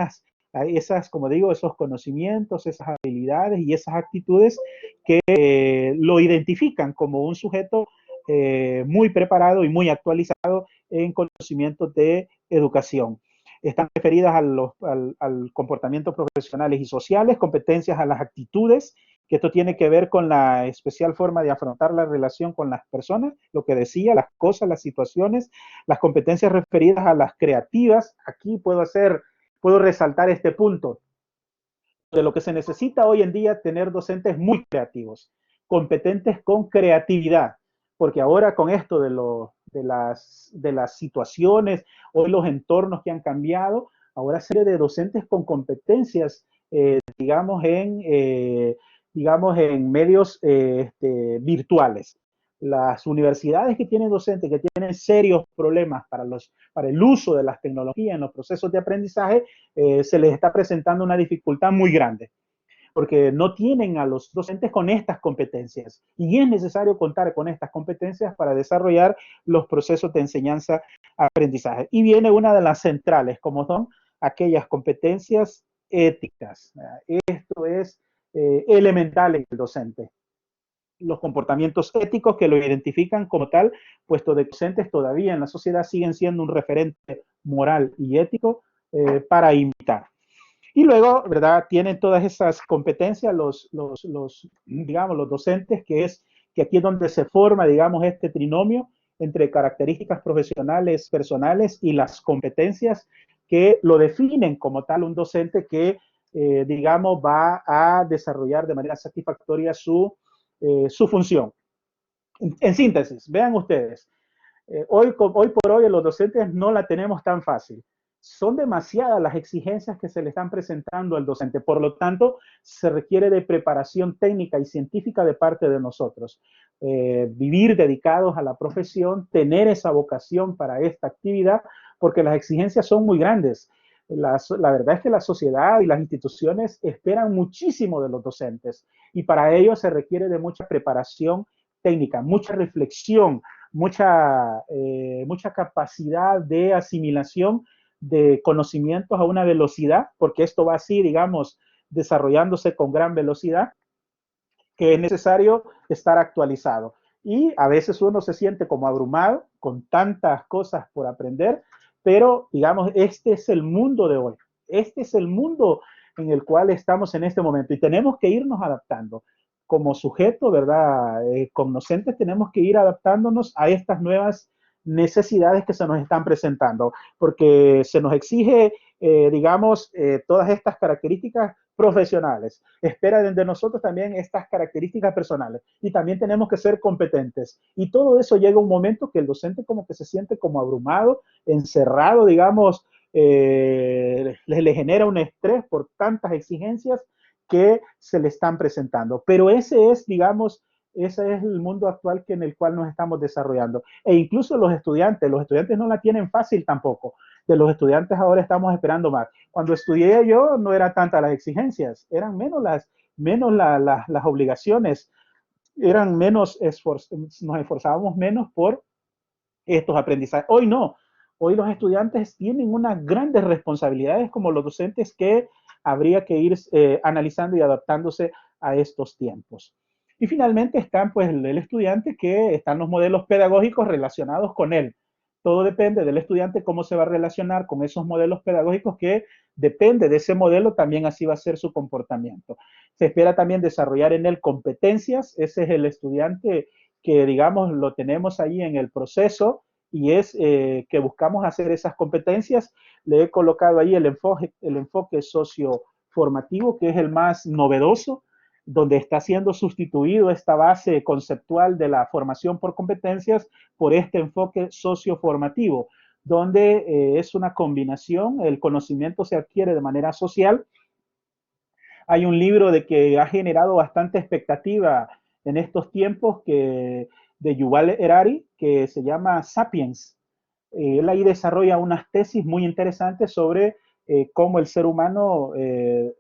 esas, como digo, esos conocimientos, esas habilidades y esas actitudes que lo identifican como un sujeto muy preparado y muy actualizado en conocimientos de educación. Están referidas al comportamiento profesionales y sociales, competencias a las actitudes, que esto tiene que ver con la especial forma de afrontar la relación con las personas, lo que decía, las cosas, las situaciones, las competencias referidas a las creativas. Aquí puedo resaltar este punto. De lo que se necesita hoy en día, tener docentes muy creativos, competentes con creatividad, porque ahora con esto de las situaciones, hoy los entornos que han cambiado, ahora serie de docentes con competencias, digamos, en medios virtuales. Las universidades que tienen docentes que tienen serios problemas para el uso de las tecnologías en los procesos de aprendizaje, se les está presentando una dificultad muy grande, porque no tienen a los docentes con estas competencias. Y es necesario contar con estas competencias para desarrollar los procesos de enseñanza-aprendizaje. Y viene una de las centrales, como son aquellas competencias éticas. Esto es elemental en el docente. Los comportamientos éticos que lo identifican como tal, puesto de docentes todavía en la sociedad siguen siendo un referente moral y ético para imitar. Y luego, ¿verdad? Tienen todas esas competencias digamos, los docentes, que aquí es donde se forma, digamos, este trinomio entre características profesionales, personales y las competencias que lo definen como tal un docente que, digamos, va a desarrollar de manera satisfactoria su función. En síntesis, vean ustedes, hoy por hoy los docentes no la tenemos tan fácil. Son demasiadas las exigencias que se le están presentando al docente. Por lo tanto, se requiere de preparación técnica y científica de parte de nosotros. vivir dedicados a la profesión, tener esa vocación para esta actividad, porque las exigencias son muy grandes. La verdad es que la sociedad y las instituciones esperan muchísimo de los docentes y para ello se requiere de mucha preparación técnica, mucha reflexión, mucha capacidad de asimilación de conocimientos a una velocidad, porque esto va así, digamos, desarrollándose con gran velocidad, que es necesario estar actualizado. Y a veces uno se siente como abrumado con tantas cosas por aprender, pero digamos, este es el mundo de hoy. Este es el mundo en el cual estamos en este momento y tenemos que irnos adaptando. Como sujeto, ¿verdad? Cognoscentes tenemos que ir adaptándonos a estas nuevas necesidades que se nos están presentando, porque se nos exige, digamos, todas estas características profesionales. Espera de nosotros también estas características personales y también tenemos que ser competentes. Y todo eso llega a un momento que el docente como que se siente como abrumado, encerrado, digamos, le genera un estrés por tantas exigencias que se le están presentando. Pero ese es, digamos, ese es el mundo actual en el cual nos estamos desarrollando. E incluso los estudiantes no la tienen fácil tampoco. De los estudiantes ahora estamos esperando más. Cuando estudié yo no eran tantas las exigencias, eran menos las obligaciones, eran menos nos esforzábamos menos por estos aprendizajes. Hoy no, hoy los estudiantes tienen unas grandes responsabilidades como los docentes que habría que ir analizando y adaptándose a estos tiempos. Y finalmente están pues el estudiante, que están los modelos pedagógicos relacionados con él. Todo depende del estudiante cómo se va a relacionar con esos modelos pedagógicos, que depende de ese modelo, también así va a ser su comportamiento. Se espera también desarrollar en él competencias. Ese es el estudiante que, digamos, lo tenemos ahí en el proceso y es que buscamos hacer esas competencias. Le he colocado ahí el enfoque socioformativo, que es el más novedoso, donde está siendo sustituido esta base conceptual de la formación por competencias por este enfoque socioformativo, donde es una combinación, el conocimiento se adquiere de manera social. Hay un libro de que ha generado bastante expectativa en estos tiempos, de Yuval Harari, que se llama Sapiens. Él ahí desarrolla unas tesis muy interesantes sobre cómo el ser humano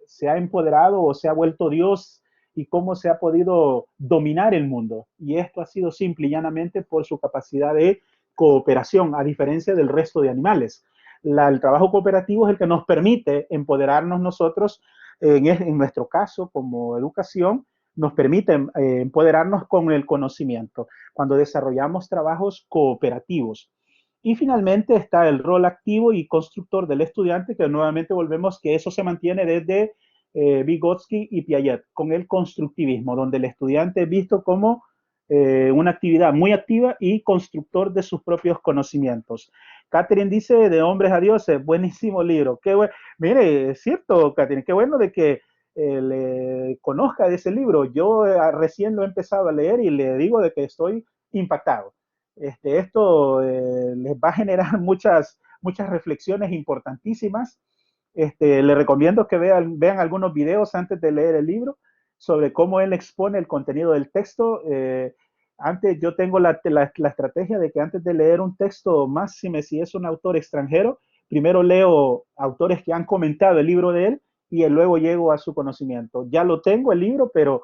se ha empoderado o se ha vuelto Dios y cómo se ha podido dominar el mundo. Y esto ha sido simple y llanamente por su capacidad de cooperación, a diferencia del resto de animales. El trabajo cooperativo es el que nos permite empoderarnos nosotros, en nuestro caso, como educación, nos permite empoderarnos con el conocimiento cuando desarrollamos trabajos cooperativos. Y finalmente está el rol activo y constructor del estudiante, que nuevamente volvemos que eso se mantiene desde Vygotsky y Piaget, con el constructivismo, donde el estudiante es visto como una actividad muy activa y constructor de sus propios conocimientos. Catherine dice de Hombres a Dioses, buenísimo libro. Qué bueno. Mire, es cierto, Catherine, qué bueno de que le conozca de ese libro. Yo recién lo he empezado a leer y le digo de que estoy impactado. Esto les va a generar muchas reflexiones importantísimas. Le recomiendo que vean algunos videos antes de leer el libro sobre cómo él expone el contenido del texto. Antes yo tengo la estrategia de que antes de leer un texto, más si es un autor extranjero, primero leo autores que han comentado el libro de él y luego llego a su conocimiento. Ya lo tengo el libro, pero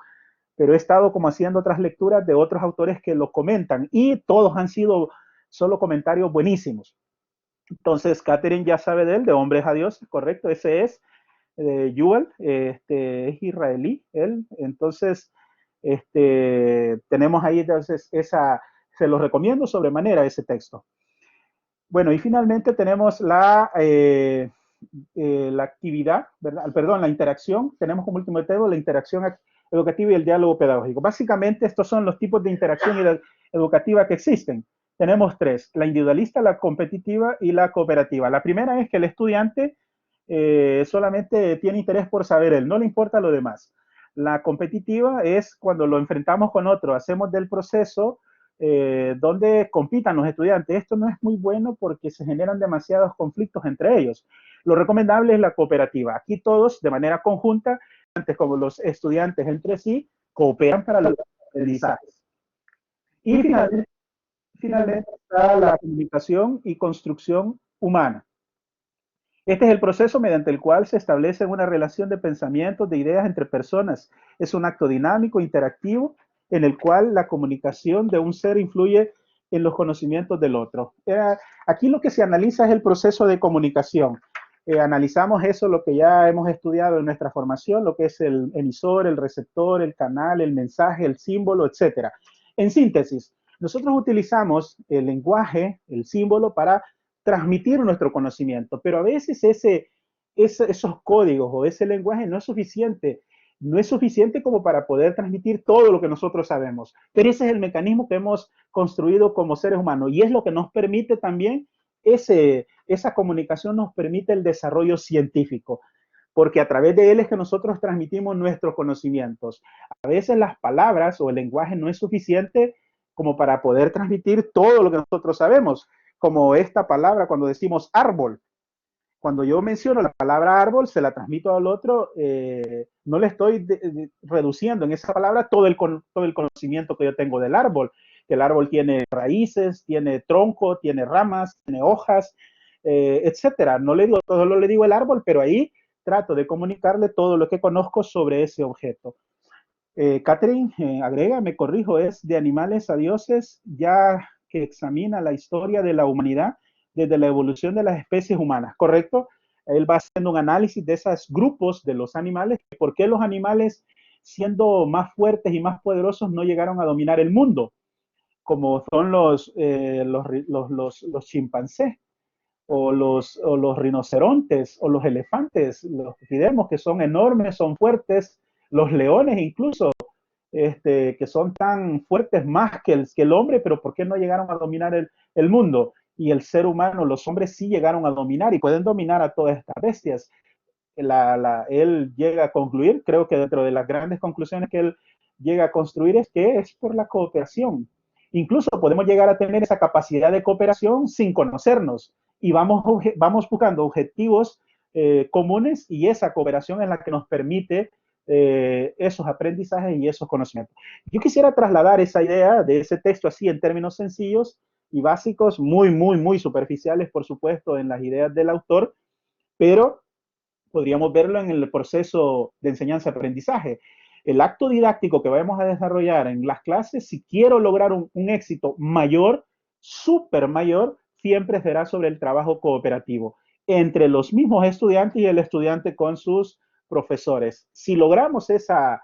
he estado como haciendo otras lecturas de otros autores que lo comentan y todos han sido solo comentarios buenísimos. Entonces, Catherine ya sabe de él, de Hombres a Dios, correcto, ese es Yuval, es israelí, él. Entonces, tenemos ahí, entonces, se los recomiendo sobremanera ese texto. Bueno, y finalmente tenemos la actividad, ¿verdad? Perdón, la interacción. Tenemos como último tema la interacción educativa y el diálogo pedagógico. Básicamente, estos son los tipos de interacción educativa que existen. Tenemos tres: la individualista, la competitiva y la cooperativa. La primera es que el estudiante solamente tiene interés por saber él, no le importa lo demás. La competitiva es cuando lo enfrentamos con otro, hacemos del proceso donde compitan los estudiantes. Esto no es muy bueno porque se generan demasiados conflictos entre ellos. Lo recomendable es la cooperativa. Aquí todos, de manera conjunta, antes como los estudiantes entre sí, cooperan para los aprendizajes. Y finalmente está la comunicación y construcción humana. Este es el proceso mediante el cual se establece una relación de pensamientos, de ideas entre personas. Es un acto dinámico, interactivo, en el cual la comunicación de un ser influye en los conocimientos del otro. Aquí lo que se analiza es el proceso de comunicación. Analizamos eso, lo que ya hemos estudiado en nuestra formación, lo que es el emisor, el receptor, el canal, el mensaje, el símbolo, etc. En síntesis, nosotros utilizamos el lenguaje, el símbolo, para transmitir nuestro conocimiento, pero a veces esos códigos o ese lenguaje no es suficiente. No es suficiente como para poder transmitir todo lo que nosotros sabemos. Pero ese es el mecanismo que hemos construido como seres humanos y es lo que nos permite también, esa comunicación nos permite el desarrollo científico, porque a través de él es que nosotros transmitimos nuestros conocimientos. A veces las palabras o el lenguaje no es suficiente como para poder transmitir todo lo que nosotros sabemos, como esta palabra cuando decimos árbol. Cuando yo menciono la palabra árbol, se la transmito al otro, no le estoy reduciendo en esa palabra todo el conocimiento que yo tengo del árbol. El árbol tiene raíces, tiene tronco, tiene ramas, tiene hojas, etcétera. No le digo todo, le digo el árbol, pero ahí trato de comunicarle todo lo que conozco sobre ese objeto. Catherine agrega, me corrijo, es de animales a dioses, ya que examina la historia de la humanidad desde la evolución de las especies humanas, ¿correcto? Él va haciendo un análisis de esos grupos de los animales, por qué los animales, siendo más fuertes y más poderosos, no llegaron a dominar el mundo, como son los chimpancés o los rinocerontes o los elefantes, los epidemos que son enormes, son fuertes, los leones incluso, que son tan fuertes más que el hombre, pero ¿por qué no llegaron a dominar el mundo? Y el ser humano, los hombres sí llegaron a dominar y pueden dominar a todas estas bestias. Él llega a concluir, creo que dentro de las grandes conclusiones que él llega a construir es que es por la cooperación. Incluso podemos llegar a tener esa capacidad de cooperación sin conocernos y vamos buscando objetivos comunes y esa cooperación es la que nos permite esos aprendizajes y esos conocimientos. Yo quisiera trasladar esa idea de ese texto así en términos sencillos y básicos, muy superficiales, por supuesto, en las ideas del autor, pero podríamos verlo en el proceso de enseñanza-aprendizaje. El acto didáctico que vamos a desarrollar en las clases, si quiero lograr un éxito mayor, súper mayor, siempre será sobre el trabajo cooperativo entre los mismos estudiantes y el estudiante con sus profesores. Si logramos esa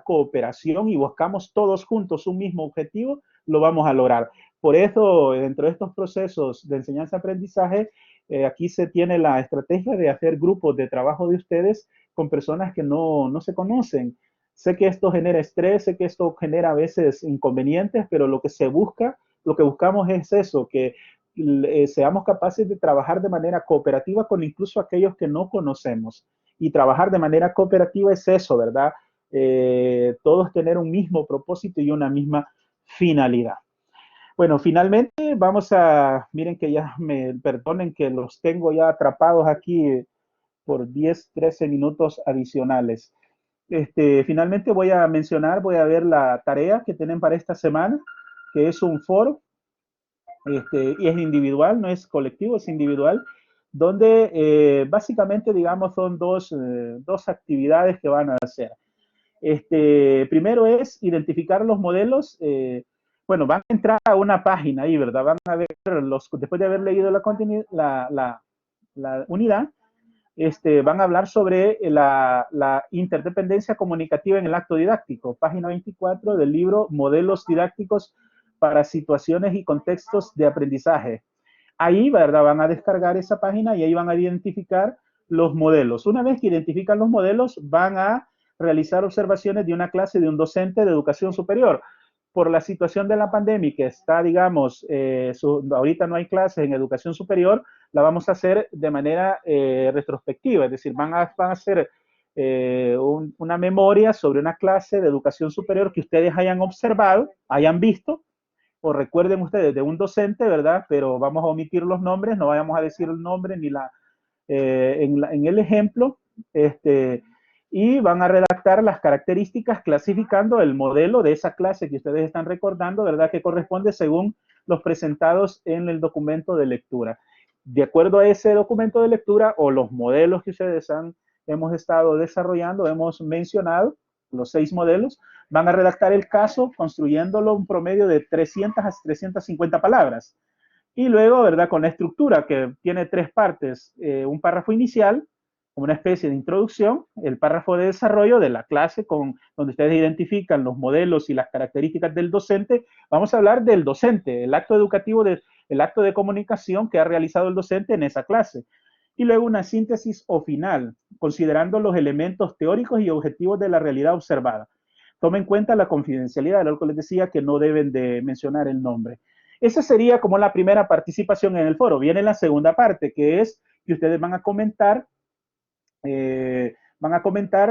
cooperación y buscamos todos juntos un mismo objetivo, lo vamos a lograr. Por eso, dentro de estos procesos de enseñanza-aprendizaje, aquí se tiene la estrategia de hacer grupos de trabajo de ustedes con personas que no se conocen. Sé que esto genera estrés, sé que esto genera a veces inconvenientes, pero lo que se busca, lo que buscamos es eso, que seamos capaces de trabajar de manera cooperativa con incluso aquellos que no conocemos. Y trabajar de manera cooperativa es eso, ¿verdad? Todos tener un mismo propósito y una misma finalidad. Bueno, finalmente vamos a, miren que ya me perdonen que los tengo ya atrapados aquí por 10, 13 minutos adicionales. Finalmente voy a ver la tarea que tienen para esta semana, que es un foro, y es individual, no es colectivo, es individual, donde básicamente, digamos, son dos actividades que van a hacer. Primero es identificar los modelos. Bueno, van a entrar a una página ahí, ¿verdad? Van a ver, después de haber leído la unidad, van a hablar sobre la interdependencia comunicativa en el acto didáctico, página 24 del libro Modelos didácticos para situaciones y contextos de aprendizaje. Ahí, ¿verdad? Van a descargar esa página y ahí van a identificar los modelos. Una vez que identifican los modelos, van a realizar observaciones de una clase de un docente de educación superior. Por la situación de la pandemia que está, digamos, ahorita no hay clases en educación superior, la vamos a hacer de manera retrospectiva, es decir, van a hacer una memoria sobre una clase de educación superior que ustedes hayan observado, hayan visto, o recuerden ustedes de un docente, ¿verdad? Pero vamos a omitir los nombres, no vayamos a decir el nombre ni en el ejemplo, y van a redactar las características clasificando el modelo de esa clase que ustedes están recordando, ¿verdad? Que corresponde según los presentados en el documento de lectura. De acuerdo a ese documento de lectura o los modelos que ustedes hemos estado desarrollando, hemos mencionado, los 6 modelos, van a redactar el caso construyéndolo un promedio de 300 a 350 palabras. Y luego, ¿verdad? Con la estructura que tiene 3 partes, un párrafo inicial, como una especie de introducción, el párrafo de desarrollo de la clase donde ustedes identifican los modelos y las características del docente. Vamos a hablar del docente, el acto educativo, el acto de comunicación que ha realizado el docente en esa clase. Y luego una síntesis o final, considerando los elementos teóricos y objetivos de la realidad observada. Toma en cuenta la confidencialidad, lo que les decía, que no deben de mencionar el nombre. Esa sería como la primera participación en el foro. Viene la segunda parte, que es que ustedes van a comentar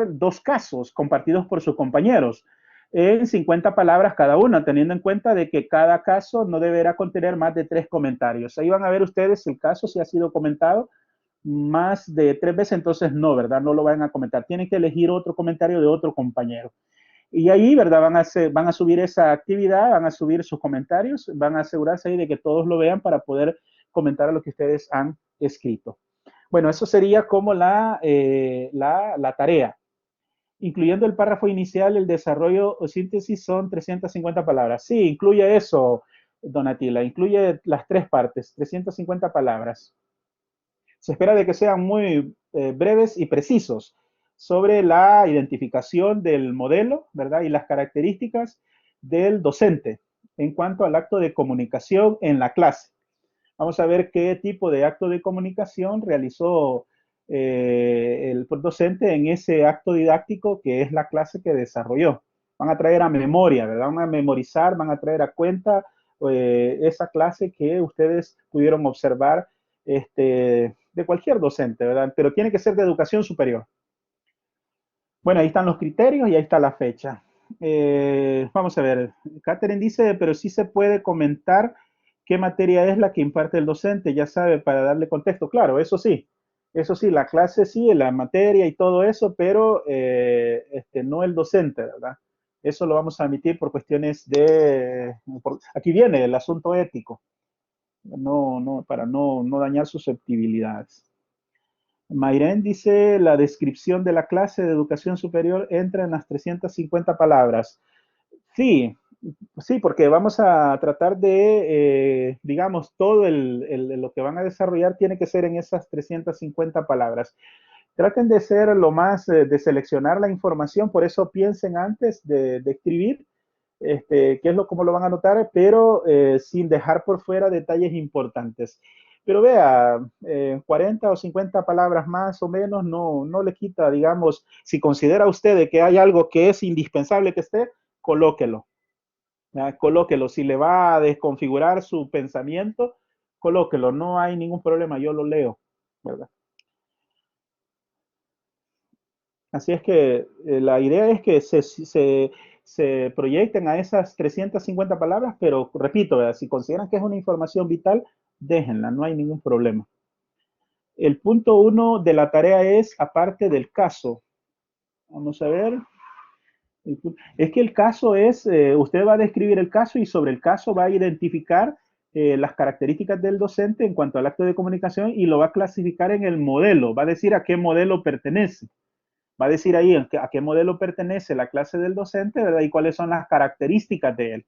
2 casos compartidos por sus compañeros en 50 palabras cada uno, teniendo en cuenta de que cada caso no deberá contener más de 3 comentarios. Ahí van a ver ustedes el caso si ha sido comentado más de 3 veces, entonces no, ¿verdad? No lo van a comentar. Tienen que elegir otro comentario de otro compañero. Y ahí, ¿verdad? Van a subir esa actividad, van a subir sus comentarios, van a asegurarse ahí de que todos lo vean para poder comentar lo que ustedes han escrito. Bueno, eso sería como la tarea. Incluyendo el párrafo inicial, el desarrollo o síntesis son 350 palabras. Sí, incluye eso, Donatila, incluye las 3 partes, 350 palabras. Se espera de que sean muy breves y precisos sobre la identificación del modelo, ¿verdad? Y las características del docente en cuanto al acto de comunicación en la clase. Vamos a ver qué tipo de acto de comunicación realizó el docente en ese acto didáctico que es la clase que desarrolló. Van a traer a memoria, ¿verdad? Van a memorizar, van a traer a cuenta esa clase que ustedes pudieron observar de cualquier docente, ¿verdad? Pero tiene que ser de educación superior. Bueno, ahí están los criterios y ahí está la fecha. Vamos a ver, Catherine dice, pero sí se puede comentar qué materia es la que imparte el docente, ya sabe, para darle contexto. Claro, eso sí, la clase sí, la materia y todo eso, pero no el docente, ¿verdad? Eso lo vamos a admitir por cuestiones aquí viene el asunto ético, para no dañar susceptibilidades. Mayren dice, la descripción de la clase de educación superior entra en las 350 palabras. Sí, sí, porque vamos a tratar de, digamos, todo lo que van a desarrollar tiene que ser en esas 350 palabras. Traten de ser lo más, de seleccionar la información, por eso piensen antes de escribir, cómo lo van a anotar, pero sin dejar por fuera detalles importantes. Pero vea, 40 o 50 palabras más o menos no le quita, digamos, si considera usted de que hay algo que es indispensable que esté, colóquelo. ¿Ya? Colóquelo. Si le va a desconfigurar su pensamiento, colóquelo. No hay ningún problema, yo lo leo, ¿verdad? Así es que la idea es que se proyecten a esas 350 palabras, pero repito, ¿verdad? Si consideran que es una información vital, déjenla, no hay ningún problema. El punto 1 de la tarea es aparte del caso. Vamos a ver. Es que el caso es, usted va a describir el caso y sobre el caso va a identificar las características del docente en cuanto al acto de comunicación y lo va a clasificar en el modelo, va a decir a qué modelo pertenece. Va a decir ahí a qué modelo pertenece la clase del docente, ¿verdad? Y cuáles son las características de él.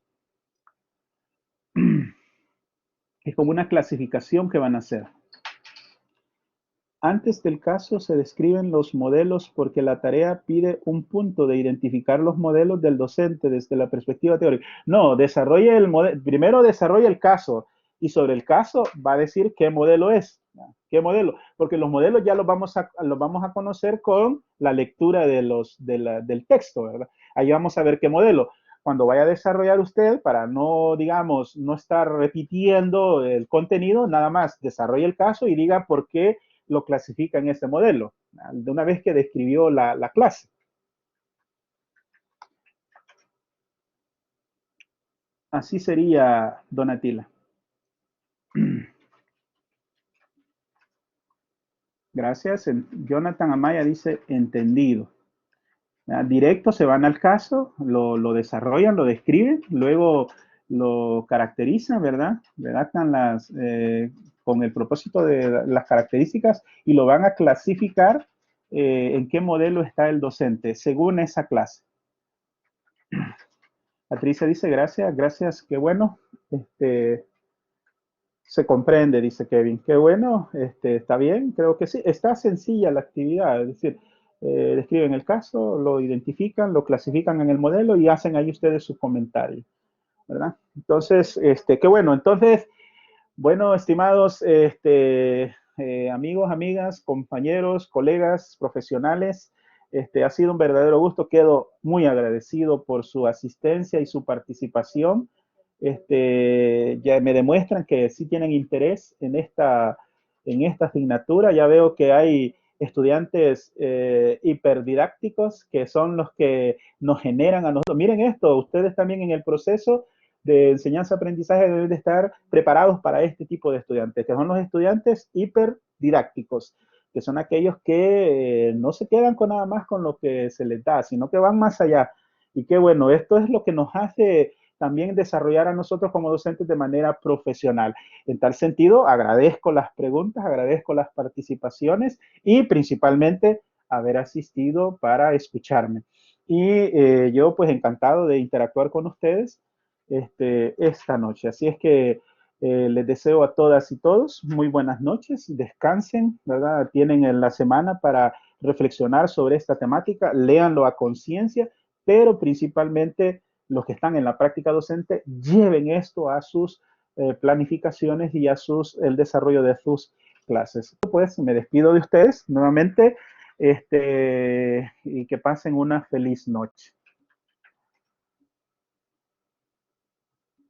Es como una clasificación que van a hacer. Antes del caso se describen los modelos porque la tarea pide un punto de identificar los modelos del docente desde la perspectiva teórica. No, desarrolle el modelo, primero desarrolla el caso y sobre el caso va a decir qué modelo es. ¿Qué modelo? Porque los modelos ya los vamos a conocer con la lectura del texto, ¿verdad? Ahí vamos a ver qué modelo. Cuando vaya a desarrollar usted, para no, digamos, no estar repitiendo el contenido, nada más desarrolle el caso y diga por qué lo clasifica en ese modelo, de una vez que describió la clase. Así sería, Donatila. Gracias. Jonathan Amaya dice, entendido. Directo se van al caso, lo desarrollan, lo describen, luego lo caracterizan, ¿verdad? Redactan con el propósito de las características y lo van a clasificar en qué modelo está el docente, según esa clase. Patricia dice, gracias, gracias, qué bueno. Se comprende, dice Kevin. Qué bueno, está bien, creo que sí. Está sencilla la actividad, es decir, describen el caso, lo identifican, lo clasifican en el modelo y hacen ahí ustedes su comentario, ¿verdad? Entonces, qué bueno. Entonces, bueno, estimados amigos, amigas, compañeros, colegas, profesionales, ha sido un verdadero gusto. Quedo muy agradecido por su asistencia y su participación. Ya me demuestran que sí tienen interés en esta asignatura. Ya veo que hay estudiantes hiperdidácticos que son los que nos generan a nosotros. Miren esto, ustedes también en el proceso de enseñanza-aprendizaje deben de estar preparados para este tipo de estudiantes, que son los estudiantes hiperdidácticos, que son aquellos que no se quedan con nada más con lo que se les da, sino que van más allá. Y qué bueno, esto es lo que nos hace también desarrollar a nosotros como docentes de manera profesional. En tal sentido, agradezco las preguntas, agradezco las participaciones y principalmente haber asistido para escucharme. Y yo pues encantado de interactuar con ustedes esta noche. Así es que les deseo a todas y todos muy buenas noches, descansen, ¿verdad? Tienen en la semana para reflexionar sobre esta temática, léanlo a conciencia, pero principalmente los que están en la práctica docente, lleven esto a sus planificaciones y a el desarrollo de sus clases. Pues me despido de ustedes nuevamente y que pasen una feliz noche.